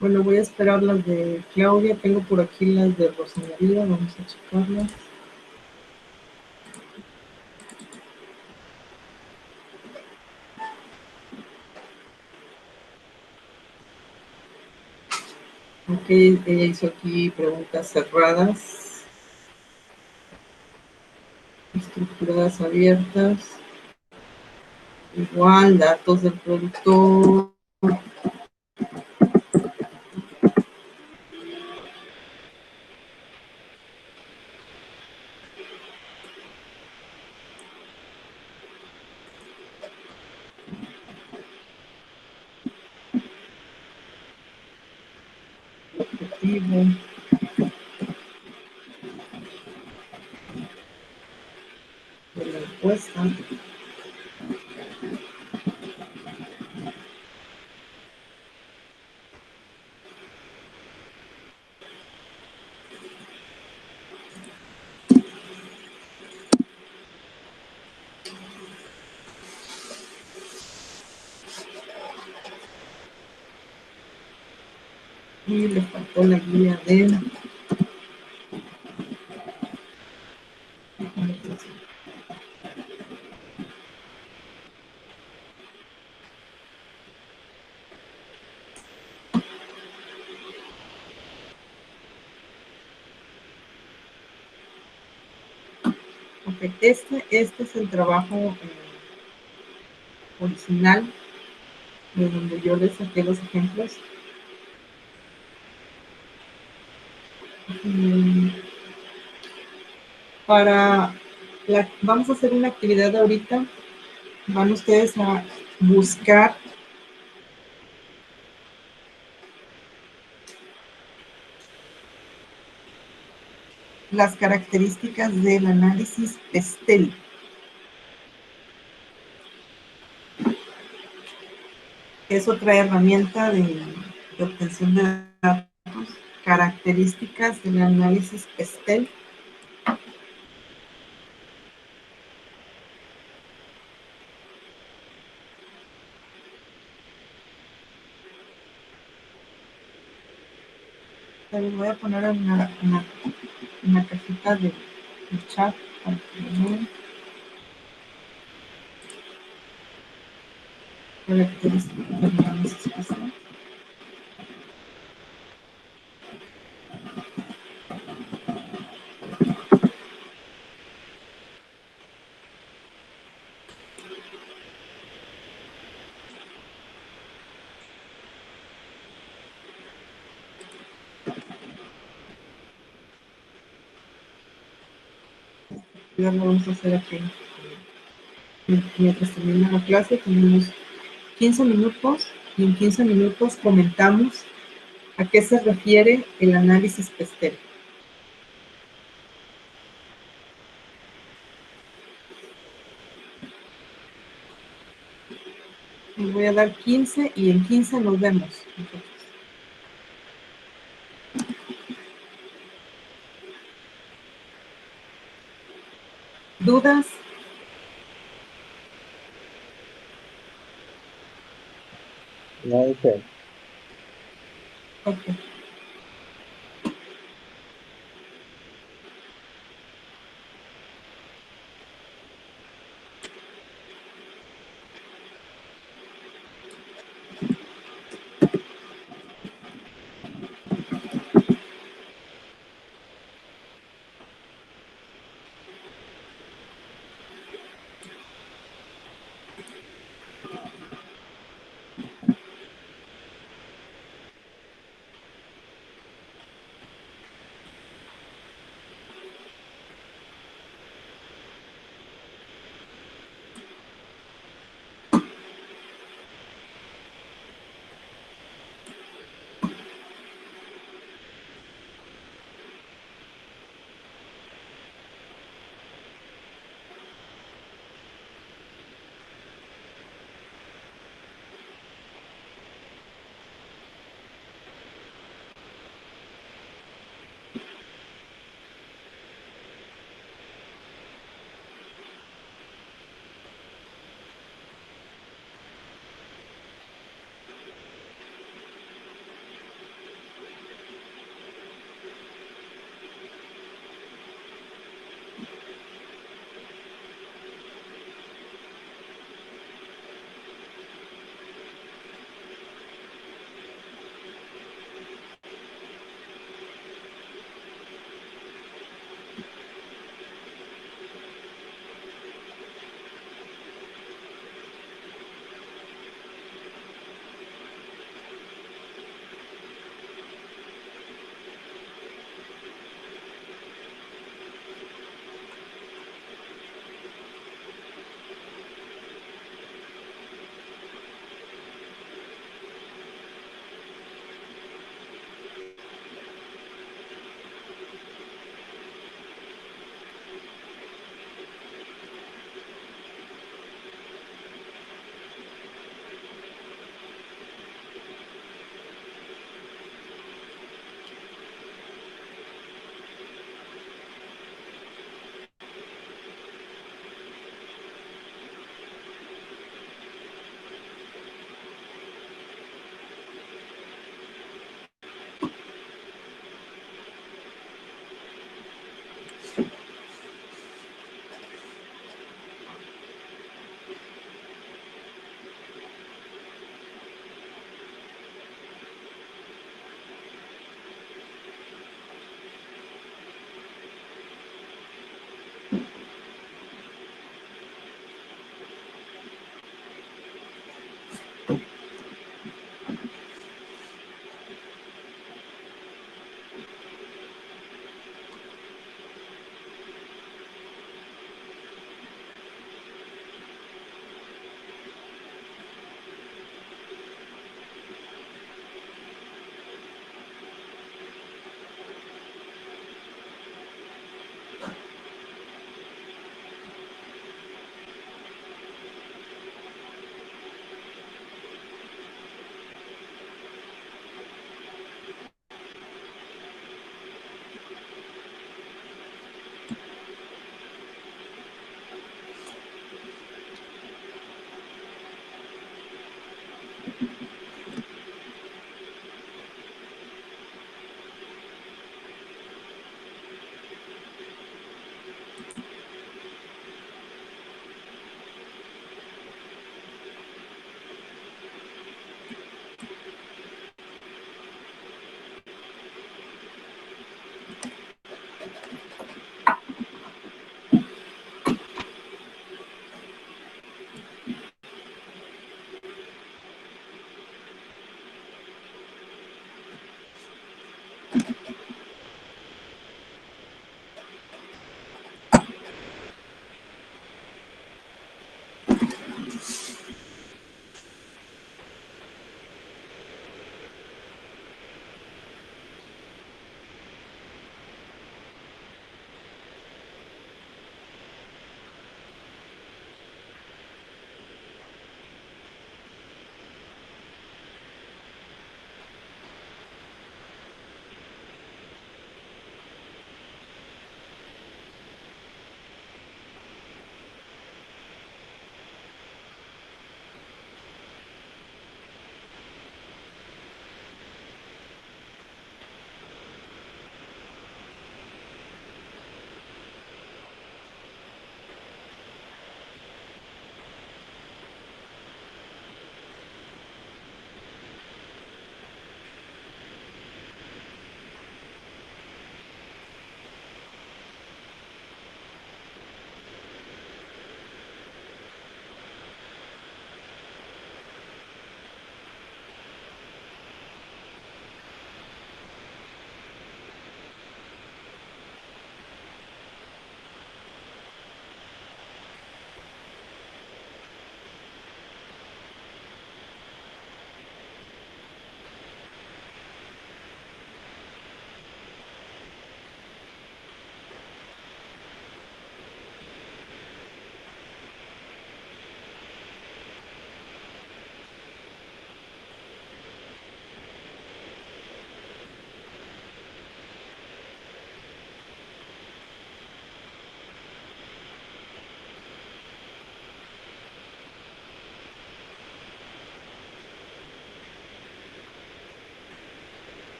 Bueno, voy a esperar las de Claudia. Tengo por aquí las de Rosa María. Vamos a checarlas. Ok, ella hizo aquí preguntas cerradas, estructuradas abiertas, igual, datos del productor. Objetivo. De la encuesta. Y le faltó la guía de... Ok, este es el trabajo original de donde yo les saqué los ejemplos. Vamos a hacer una actividad ahorita. Van ustedes a buscar las características del análisis PESTEL. Es otra herramienta de obtención de datos. Características del análisis PESTEL. Les voy a poner una cajita de chat para que lo vean. Características del análisis PESTEL. Ya lo vamos a hacer aquí. Mientras termina la clase, tenemos 15 minutos y en 15 minutos comentamos a qué se refiere el análisis PESTEL. Les voy a dar 15 y en 15 nos vemos. Entonces, ¿dudas? No dice. Ok.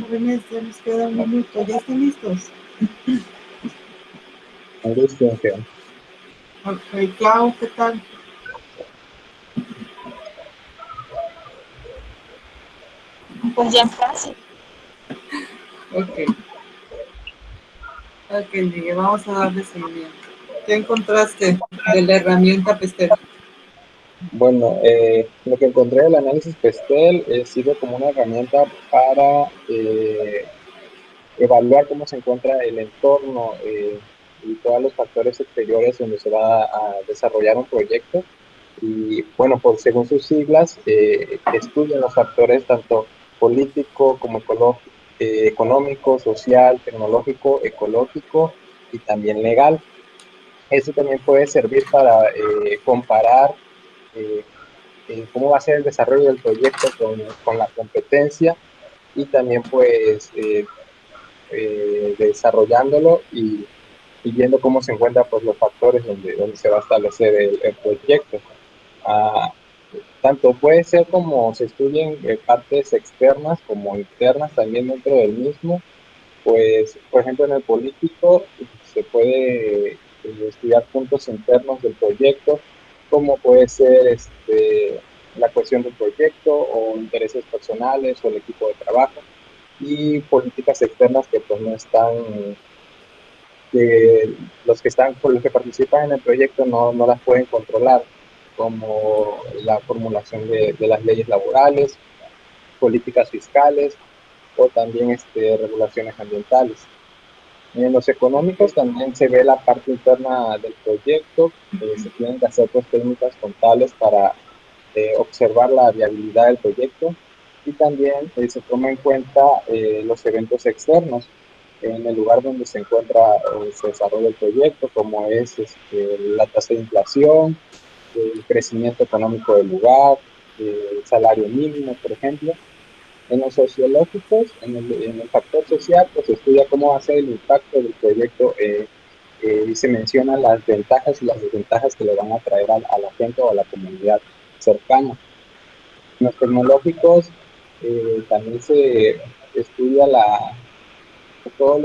Jóvenes, ya nos queda un minuto. ¿Ya están listos? Ok, Clau, ¿qué tal? Pues ya casi. Ok. Ok, Miguel, vamos a darle seguimiento. ¿Qué encontraste de la herramienta Pestel? Bueno, lo que encontré del análisis PESTEL sirve como una herramienta para evaluar cómo se encuentra el entorno y todos los factores exteriores donde se va a desarrollar un proyecto. Y bueno, según sus siglas, estudian los factores tanto político, como económico, social, tecnológico, ecológico y también legal. Eso también puede servir para comparar eh, cómo va a ser el desarrollo del proyecto con la competencia y también pues desarrollándolo y viendo cómo se encuentran pues, los factores donde se va a establecer el proyecto. Ah, tanto puede ser como se estudien partes externas como internas también dentro del mismo. Pues, por ejemplo, en el político se puede estudiar puntos internos del proyecto, como puede ser la cuestión del proyecto o intereses personales o el equipo de trabajo, y políticas externas que pues no están, que los que participan en el proyecto no las pueden controlar, como la formulación de las leyes laborales, políticas fiscales o también regulaciones ambientales. En los económicos también se ve la parte interna del proyecto, se tienen que hacer pues, técnicas contables para observar la viabilidad del proyecto y también se toma en cuenta los eventos externos en el lugar donde se encuentra o se desarrolla el proyecto, como es la tasa de inflación, el crecimiento económico del lugar, el salario mínimo, por ejemplo. En los sociológicos, en el factor social, pues se estudia cómo va a ser el impacto del proyecto y se mencionan las ventajas y las desventajas que le van a traer a la gente o a la comunidad cercana. En los tecnológicos también se estudia todos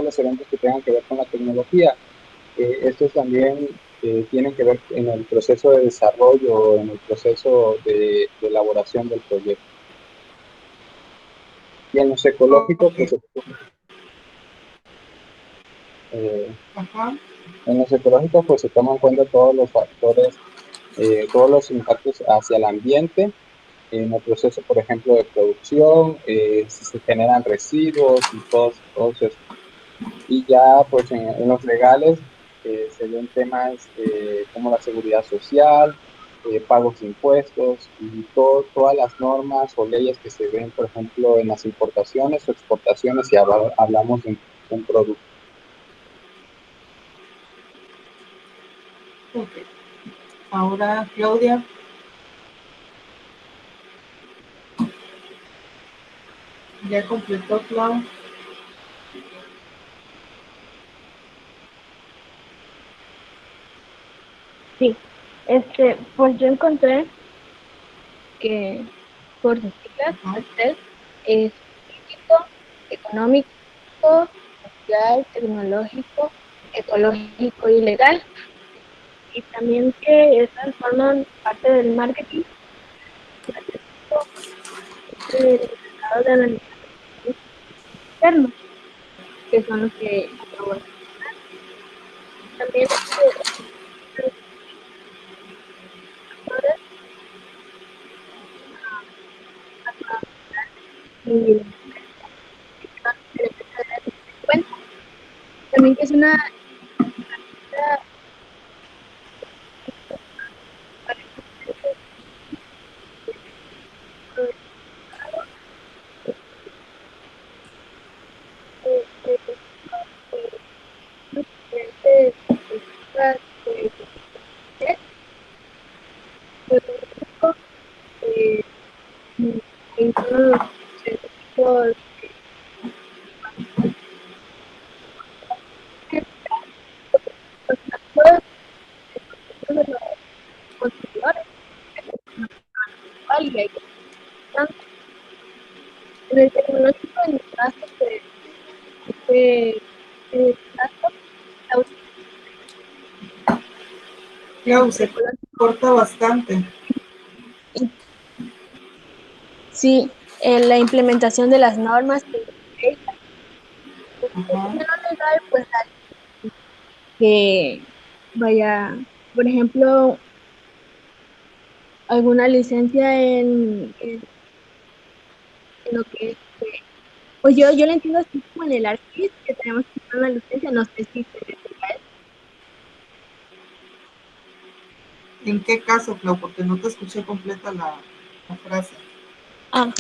los eventos que tengan que ver con la tecnología. Estos también tienen que ver en el proceso de desarrollo, en el proceso de elaboración del proyecto. Y en los ecológicos, pues en los ecológicos pues se toman en cuenta todos los factores, todos los impactos hacia el ambiente, en el proceso, por ejemplo, de producción, si se generan residuos y todos eso. Y ya pues en los legales se ven temas como la seguridad social, pagos de impuestos y todas las normas o leyes que se ven, por ejemplo, en las importaciones o exportaciones si hablamos de un producto. Ok. Ahora, Claudia. Ya completó, Clau. Sí, pues yo encontré que por sus siglas, Ajá. CETES es político, económico, social, tecnológico, ecológico y legal. Y también que estas forman parte del marketing del estado de analizar externos, que son los que acabo de mencionar. También y cuenta también que es una en todos los científicos de los consumidores y hay en el tecnológico en el caso de caso Clau, se corta bastante. sí, en la implementación de las normas Ajá. legal, pues que vaya, por ejemplo, alguna licencia en lo que pues yo lo entiendo así como en el ARCIS, que tenemos que tener una licencia, no sé si se refiere a eso. ¿En qué caso, Clau? Porque no te escuché completa la frase. Ah,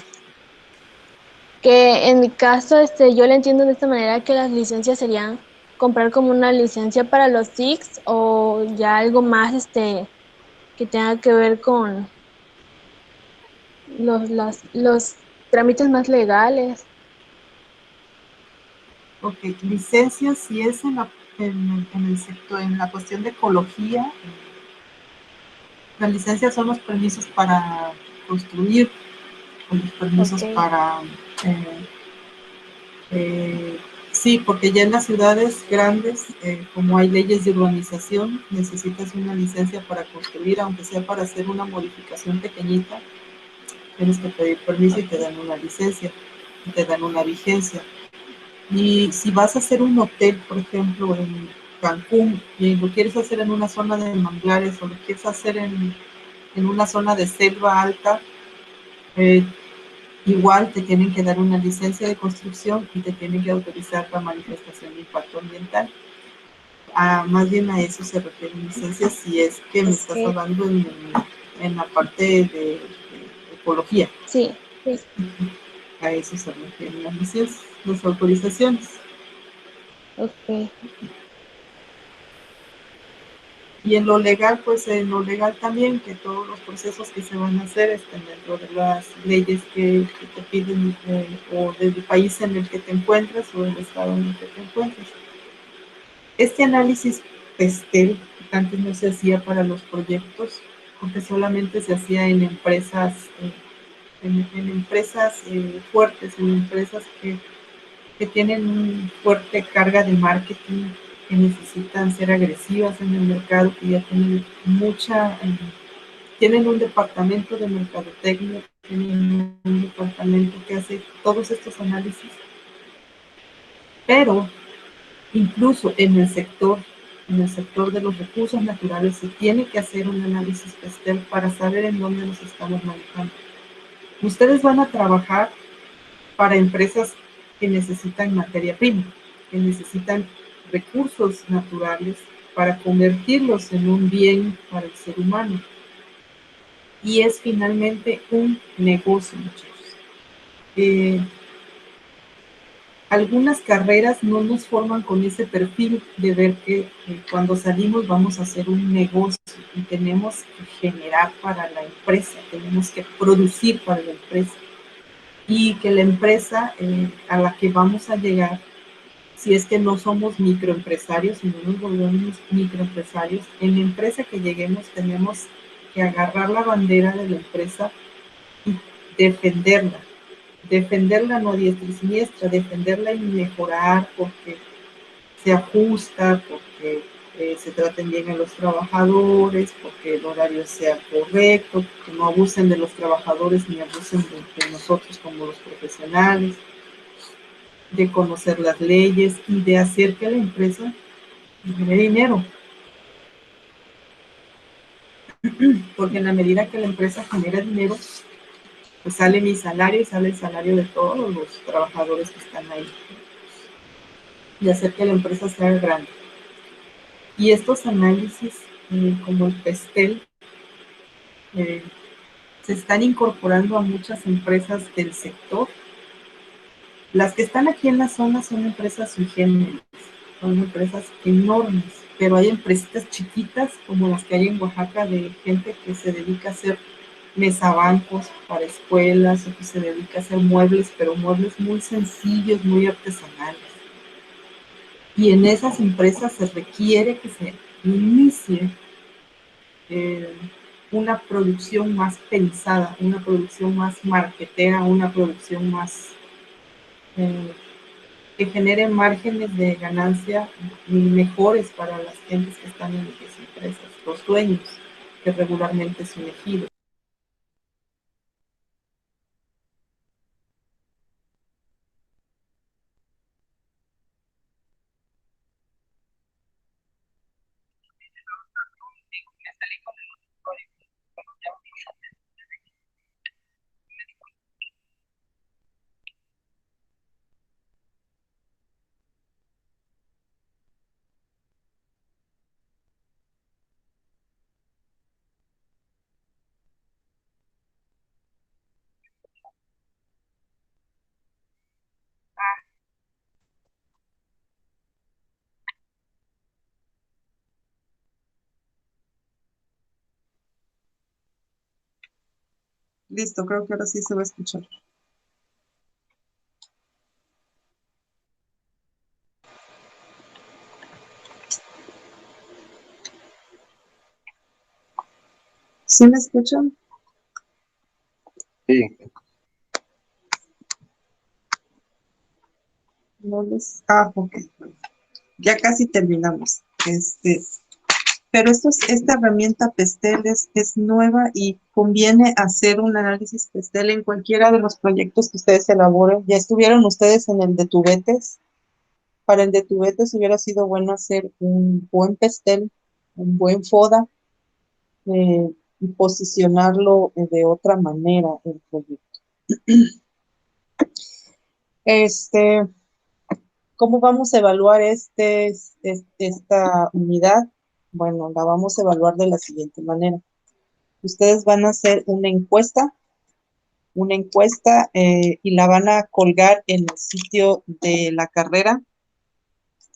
Que en mi caso, yo le entiendo de esta manera que las licencias serían comprar como una licencia para los TICs o ya algo más, que tenga que ver con los trámites más legales. Ok, licencias, si es en el sector, en la cuestión de ecología, las licencias son los permisos para construir, o los permisos Ok, para... eh, eh, sí, porque ya en las ciudades grandes, como hay leyes de urbanización, necesitas una licencia para construir, aunque sea para hacer una modificación pequeñita, tienes que pedir permiso y te ok, dan una licencia, y te dan una vigencia. Y si vas a hacer un hotel, por ejemplo, en Cancún, y lo quieres hacer en una zona de manglares o lo quieres hacer en una zona de selva alta, eh, igual te tienen que dar una licencia de construcción y te tienen que autorizar la manifestación de impacto ambiental. Más bien a eso se refieren licencias si es que me estás ok, hablando en la parte de ecología. sí, sí, A eso se refieren las licencias, las autorizaciones. ok, Y en lo legal, pues en lo legal también, que todos los procesos que se van a hacer estén dentro de las leyes que te piden o del país en el que te encuentras o del estado en el que te encuentras. Este análisis PESTEL antes no se hacía para los proyectos, porque solamente se hacía en empresas, en empresas fuertes, en empresas que tienen una fuerte carga de marketing, que necesitan ser agresivas en el mercado, que ya tienen tienen un departamento de mercadotecnia, tienen un departamento que hace todos estos análisis, pero incluso en el sector de los recursos naturales, se tiene que hacer un análisis PESTEL para saber en dónde nos estamos manejando. Ustedes van a trabajar para empresas que necesitan materia prima, que necesitan recursos naturales para convertirlos en un bien para el ser humano. Y es finalmente un negocio, muchachos. Eh, Algunas carreras no nos forman con ese perfil de ver que cuando salimos vamos a hacer un negocio y tenemos que generar para la empresa, tenemos que producir para la empresa y que la empresa a la que vamos a llegar, si es que no somos microempresarios, si no nos volvemos microempresarios, en la empresa que lleguemos tenemos que agarrar la bandera de la empresa y defenderla. Defenderla no a diestra y siniestra, defenderla y mejorar porque se ajusta, porque se traten bien a los trabajadores, porque el horario sea correcto, que no abusen de los trabajadores ni abusen de nosotros como los profesionales, de conocer las leyes y de hacer que la empresa genere dinero, porque en la medida que la empresa genera dinero, pues sale mi salario y sale el salario de todos los trabajadores que están ahí, y hacer que la empresa sea grande. Y estos análisis, como el PESTEL, eh, se están incorporando a muchas empresas del sector. Las que están aquí en la zona son empresas sui generis, son empresas enormes, pero hay empresas chiquitas como las que hay en Oaxaca de gente que se dedica a hacer mesabancos para escuelas o que se dedica a hacer muebles, pero muebles muy sencillos, muy artesanales. Y en esas empresas se requiere que se inicie eh, una producción más pensada, una producción más marketera, una producción más eh, que genere márgenes de ganancia mejores para las gentes que están en esas empresas, los dueños, que regularmente son elegidos. Listo, creo que ahora sí se va a escuchar. ¿Sí me escuchan? Sí, No les... ok. Ya casi terminamos. Pero esta herramienta Pestel es nueva y conviene hacer un análisis Pestel en cualquiera de los proyectos que ustedes elaboren. Ya estuvieron ustedes en el de tubetes. Para el de tubetes hubiera sido bueno hacer un buen Pestel, un buen FODA, y posicionarlo de otra manera el proyecto. Este, ¿Cómo vamos a evaluar esta unidad? Bueno, la vamos a evaluar de la siguiente manera. Ustedes van a hacer una encuesta y la van a colgar en el sitio de la carrera.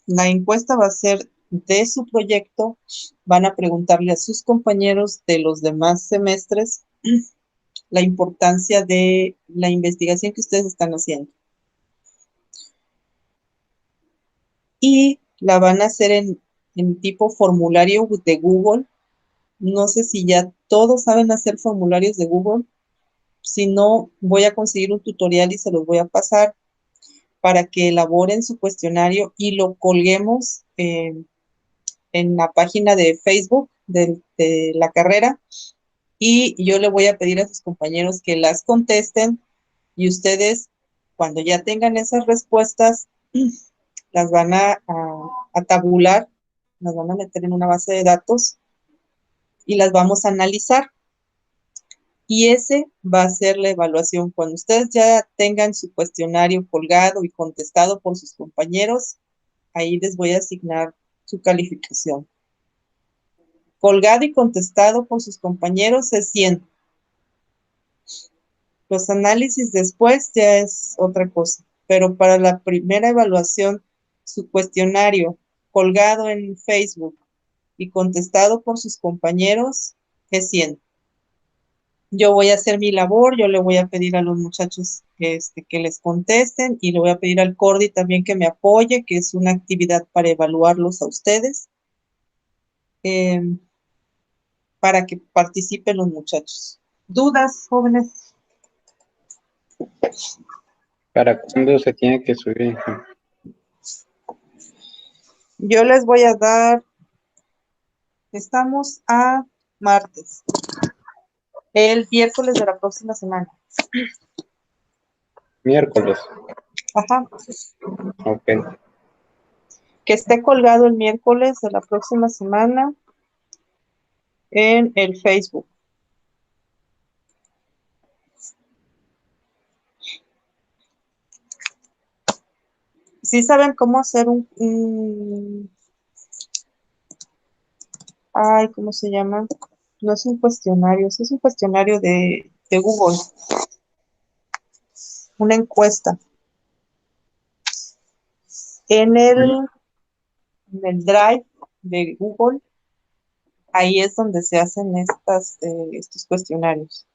La encuesta va a ser de su proyecto. Van a preguntarle a sus compañeros de los demás semestres la importancia de la investigación que ustedes están haciendo. Y la van a hacer en tipo formulario de Google. No sé si ya todos saben hacer formularios de Google. Si no, voy a conseguir un tutorial y se los voy a pasar para que elaboren su cuestionario y lo colguemos en la página de Facebook de la carrera. Y yo le voy a pedir a sus compañeros que las contesten y ustedes, cuando ya tengan esas respuestas, las van a tabular, las van a meter en una base de datos y las vamos a analizar. Y ese va a ser la evaluación. Cuando ustedes ya tengan su cuestionario colgado y contestado por sus compañeros, ahí les voy a asignar su calificación. Colgado y contestado por sus compañeros es 100. Los análisis después ya es otra cosa. Pero para la primera evaluación, su cuestionario colgado en Facebook y contestado por sus compañeros es 100. Yo voy a hacer mi labor, yo le voy a pedir a los muchachos que les contesten y le voy a pedir al Cordi también que me apoye, que es una actividad para evaluarlos a ustedes, eh, para que participen los muchachos. ¿Dudas, jóvenes? ¿para cuándo se tiene que subir? Yo les voy a dar, estamos a martes, el miércoles de la próxima semana. Miércoles. Ajá. Ok. Que esté colgado el miércoles de la próxima semana en el Facebook. ¿Sí saben cómo hacer ay, ¿cómo se llama? No es un cuestionario, es un cuestionario de Google, una encuesta. En el Drive de Google, ahí es donde se hacen estos cuestionarios.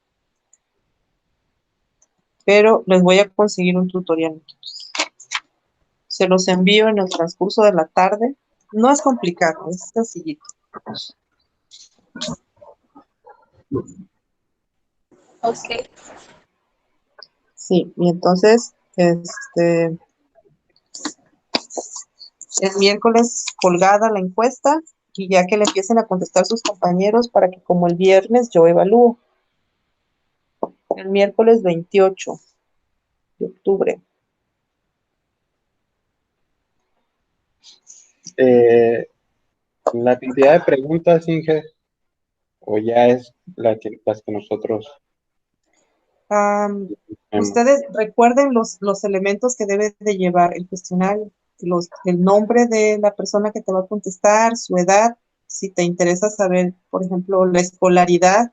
Pero les voy a conseguir un tutorial. Se los envío en el transcurso de la tarde. No es complicado, es sencillito. Ok. Sí, y entonces, el miércoles colgada la encuesta y ya que le empiecen a contestar sus compañeros para que como el viernes yo evalúo. El miércoles 28 de octubre. La cantidad de preguntas, Inge, o ya es las que nosotros tenemos. Ustedes recuerden los elementos que debe de llevar el cuestionario, el nombre de la persona que te va a contestar, su edad, si te interesa saber, por ejemplo, la escolaridad,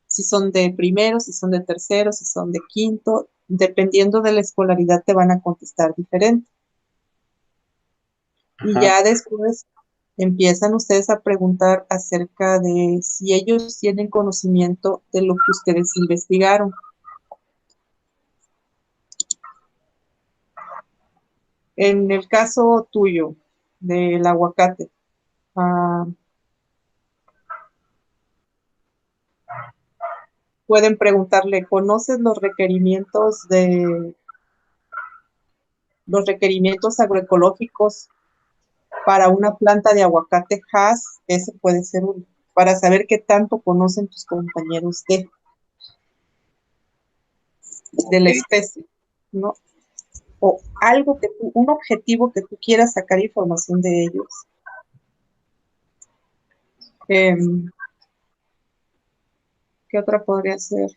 si son de primero, si son de tercero, si son de quinto, dependiendo de la escolaridad te van a contestar diferente. Y Ajá. ya después Empiezan ustedes a preguntar acerca de si ellos tienen conocimiento de lo que ustedes investigaron. En el caso tuyo, del aguacate, pueden preguntarle, ¿conoces los requerimientos agroecológicos para una planta de aguacate Hass? Ese puede ser uno, para saber qué tanto conocen tus compañeros de la especie, ¿no? O algo un objetivo que tú quieras sacar información de ellos. ¿Qué otra podría ser?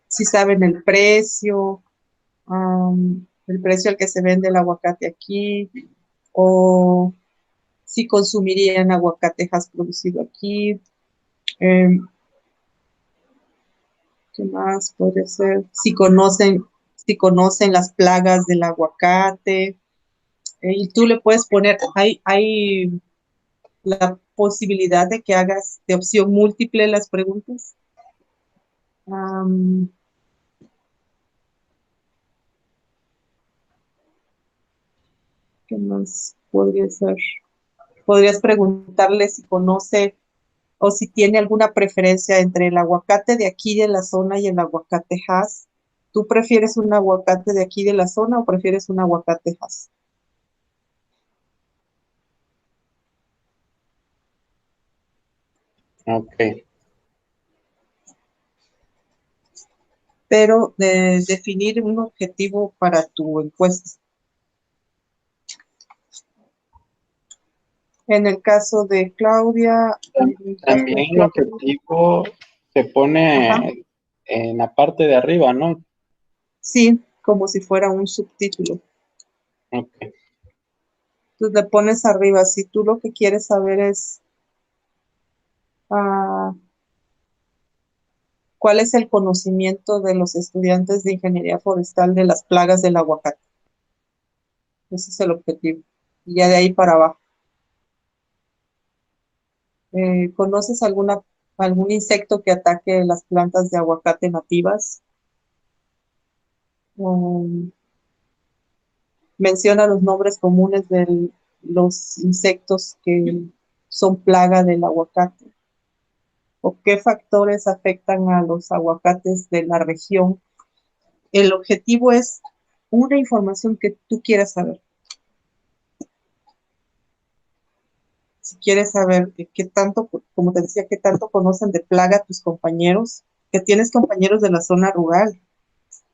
Si saben el precio al que se vende el aguacate aquí, o si consumirían aguacate Hass producido aquí. ¿Qué más podría ser? Si conocen las plagas del aguacate. Y tú le puedes poner, hay la posibilidad de que hagas de opción múltiple las preguntas. ¿Qué más podría ser? Podrías preguntarle si conoce o si tiene alguna preferencia entre el aguacate de aquí de la zona y el aguacate Hass. ¿Tú prefieres un aguacate de aquí de la zona o prefieres un aguacate Hass? Ok. Pero de definir un objetivo para tu encuesta. En el caso de Claudia... También el objetivo se pone en la parte de arriba, ¿no? Sí, como si fuera un subtítulo. Ok. Entonces le pones arriba, si tú lo que quieres saber es cuál es el conocimiento de los estudiantes de ingeniería forestal de las plagas del aguacate. Ese es el objetivo. Y ya de ahí para abajo. ¿Conoces algún insecto que ataque las plantas de aguacate nativas? Menciona los nombres comunes de los insectos que son plaga del aguacate. ¿O qué factores afectan a los aguacates de la región? El objetivo es una información que tú quieras saber. Si quieres saber qué tanto, como te decía, qué tanto conocen de plaga tus compañeros, que tienes compañeros de la zona rural.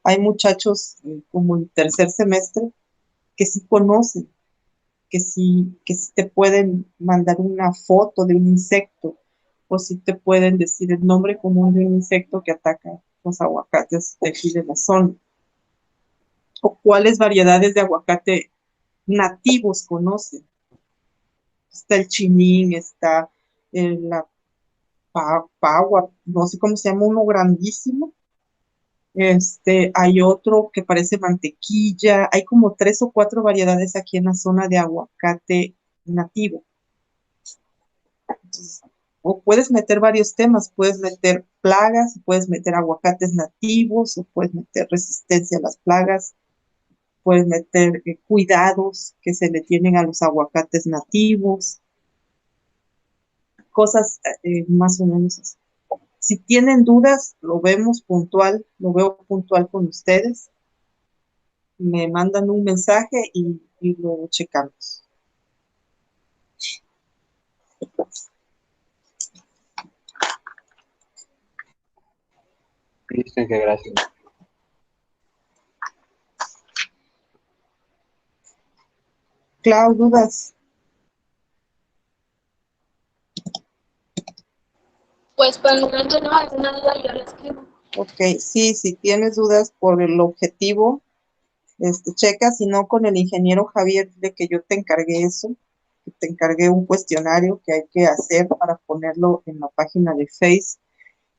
Hay muchachos como en tercer semestre que sí conocen, que sí te pueden mandar una foto de un insecto o si te pueden decir el nombre común de un insecto que ataca los aguacates de aquí de la zona. O cuáles variedades de aguacate nativos conocen. Está el chinín, está la pagua, no sé cómo se llama, uno grandísimo. Hay otro que parece mantequilla. Hay como 3 o 4 variedades aquí en la zona de aguacate nativo. Entonces, o puedes meter varios temas, puedes meter plagas, puedes meter aguacates nativos, o puedes meter resistencia a las plagas, puedes meter cuidados que se le tienen a los aguacates nativos, cosas más o menos así. Si tienen dudas, lo veo puntual con ustedes. Me mandan un mensaje y lo checamos. Listo, que gracias. Clau, ¿dudas? Pues por el momento no, alguna duda yo la escribo. Ok, sí, si tienes dudas por el objetivo, checa, si no con el ingeniero Javier, de que yo te encargué eso, que te encargué un cuestionario que hay que hacer para ponerlo en la página de Face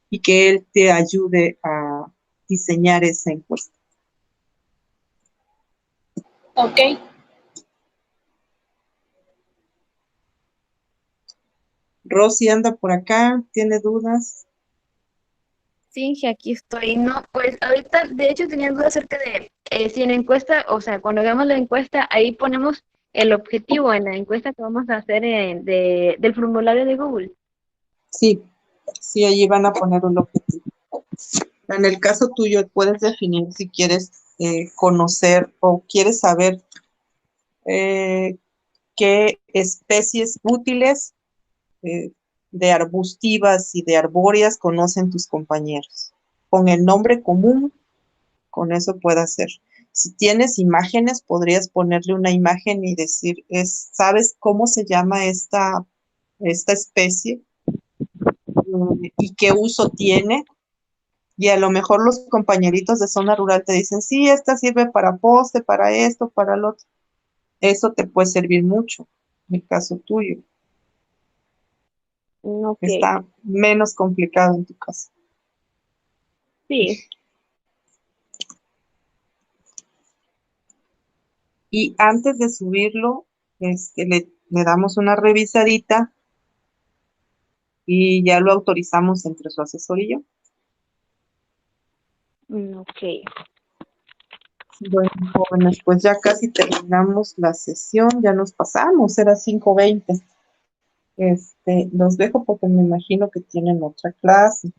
y que él te ayude a diseñar esa encuesta. Ok. Rosy anda por acá, ¿tiene dudas? Sí, aquí estoy. No, pues ahorita, de hecho, tenía dudas acerca de si en la encuesta, o sea, cuando hagamos la encuesta, ahí ponemos el objetivo en la encuesta que vamos a hacer del formulario de Google. Sí, sí, allí van a poner un objetivo. En el caso tuyo, puedes definir si quieres conocer o quieres saber qué especies útiles de arbustivas y de arbóreas conocen tus compañeros. Con el nombre común, con eso puede ser. Si tienes imágenes, podrías ponerle una imagen y decir, ¿sabes cómo se llama esta especie? ¿Y qué uso tiene? Y a lo mejor los compañeritos de zona rural te dicen, sí, esta sirve para poste, para esto, para lo otro. Eso te puede servir mucho, en el caso tuyo. Ok, Está menos complicado en tu caso. sí. Y antes de subirlo, le damos una revisadita y ya lo autorizamos entre su asesor y yo. Ok. Bueno, jóvenes, pues ya casi terminamos la sesión, ya nos pasamos, era 5:20. Los dejo porque me imagino que tienen otra clase.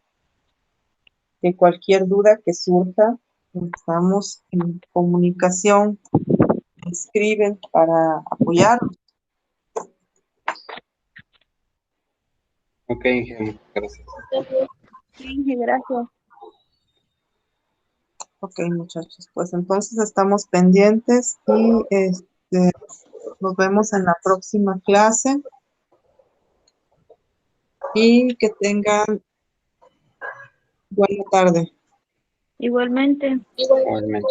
De cualquier duda que surja, estamos en comunicación, me escriben para apoyarlos. Ok, muchas gracias. Sí, gracias. Ok, muchachos, pues entonces estamos pendientes y nos vemos en la próxima clase y que tengan buena tarde. Igualmente. Igualmente.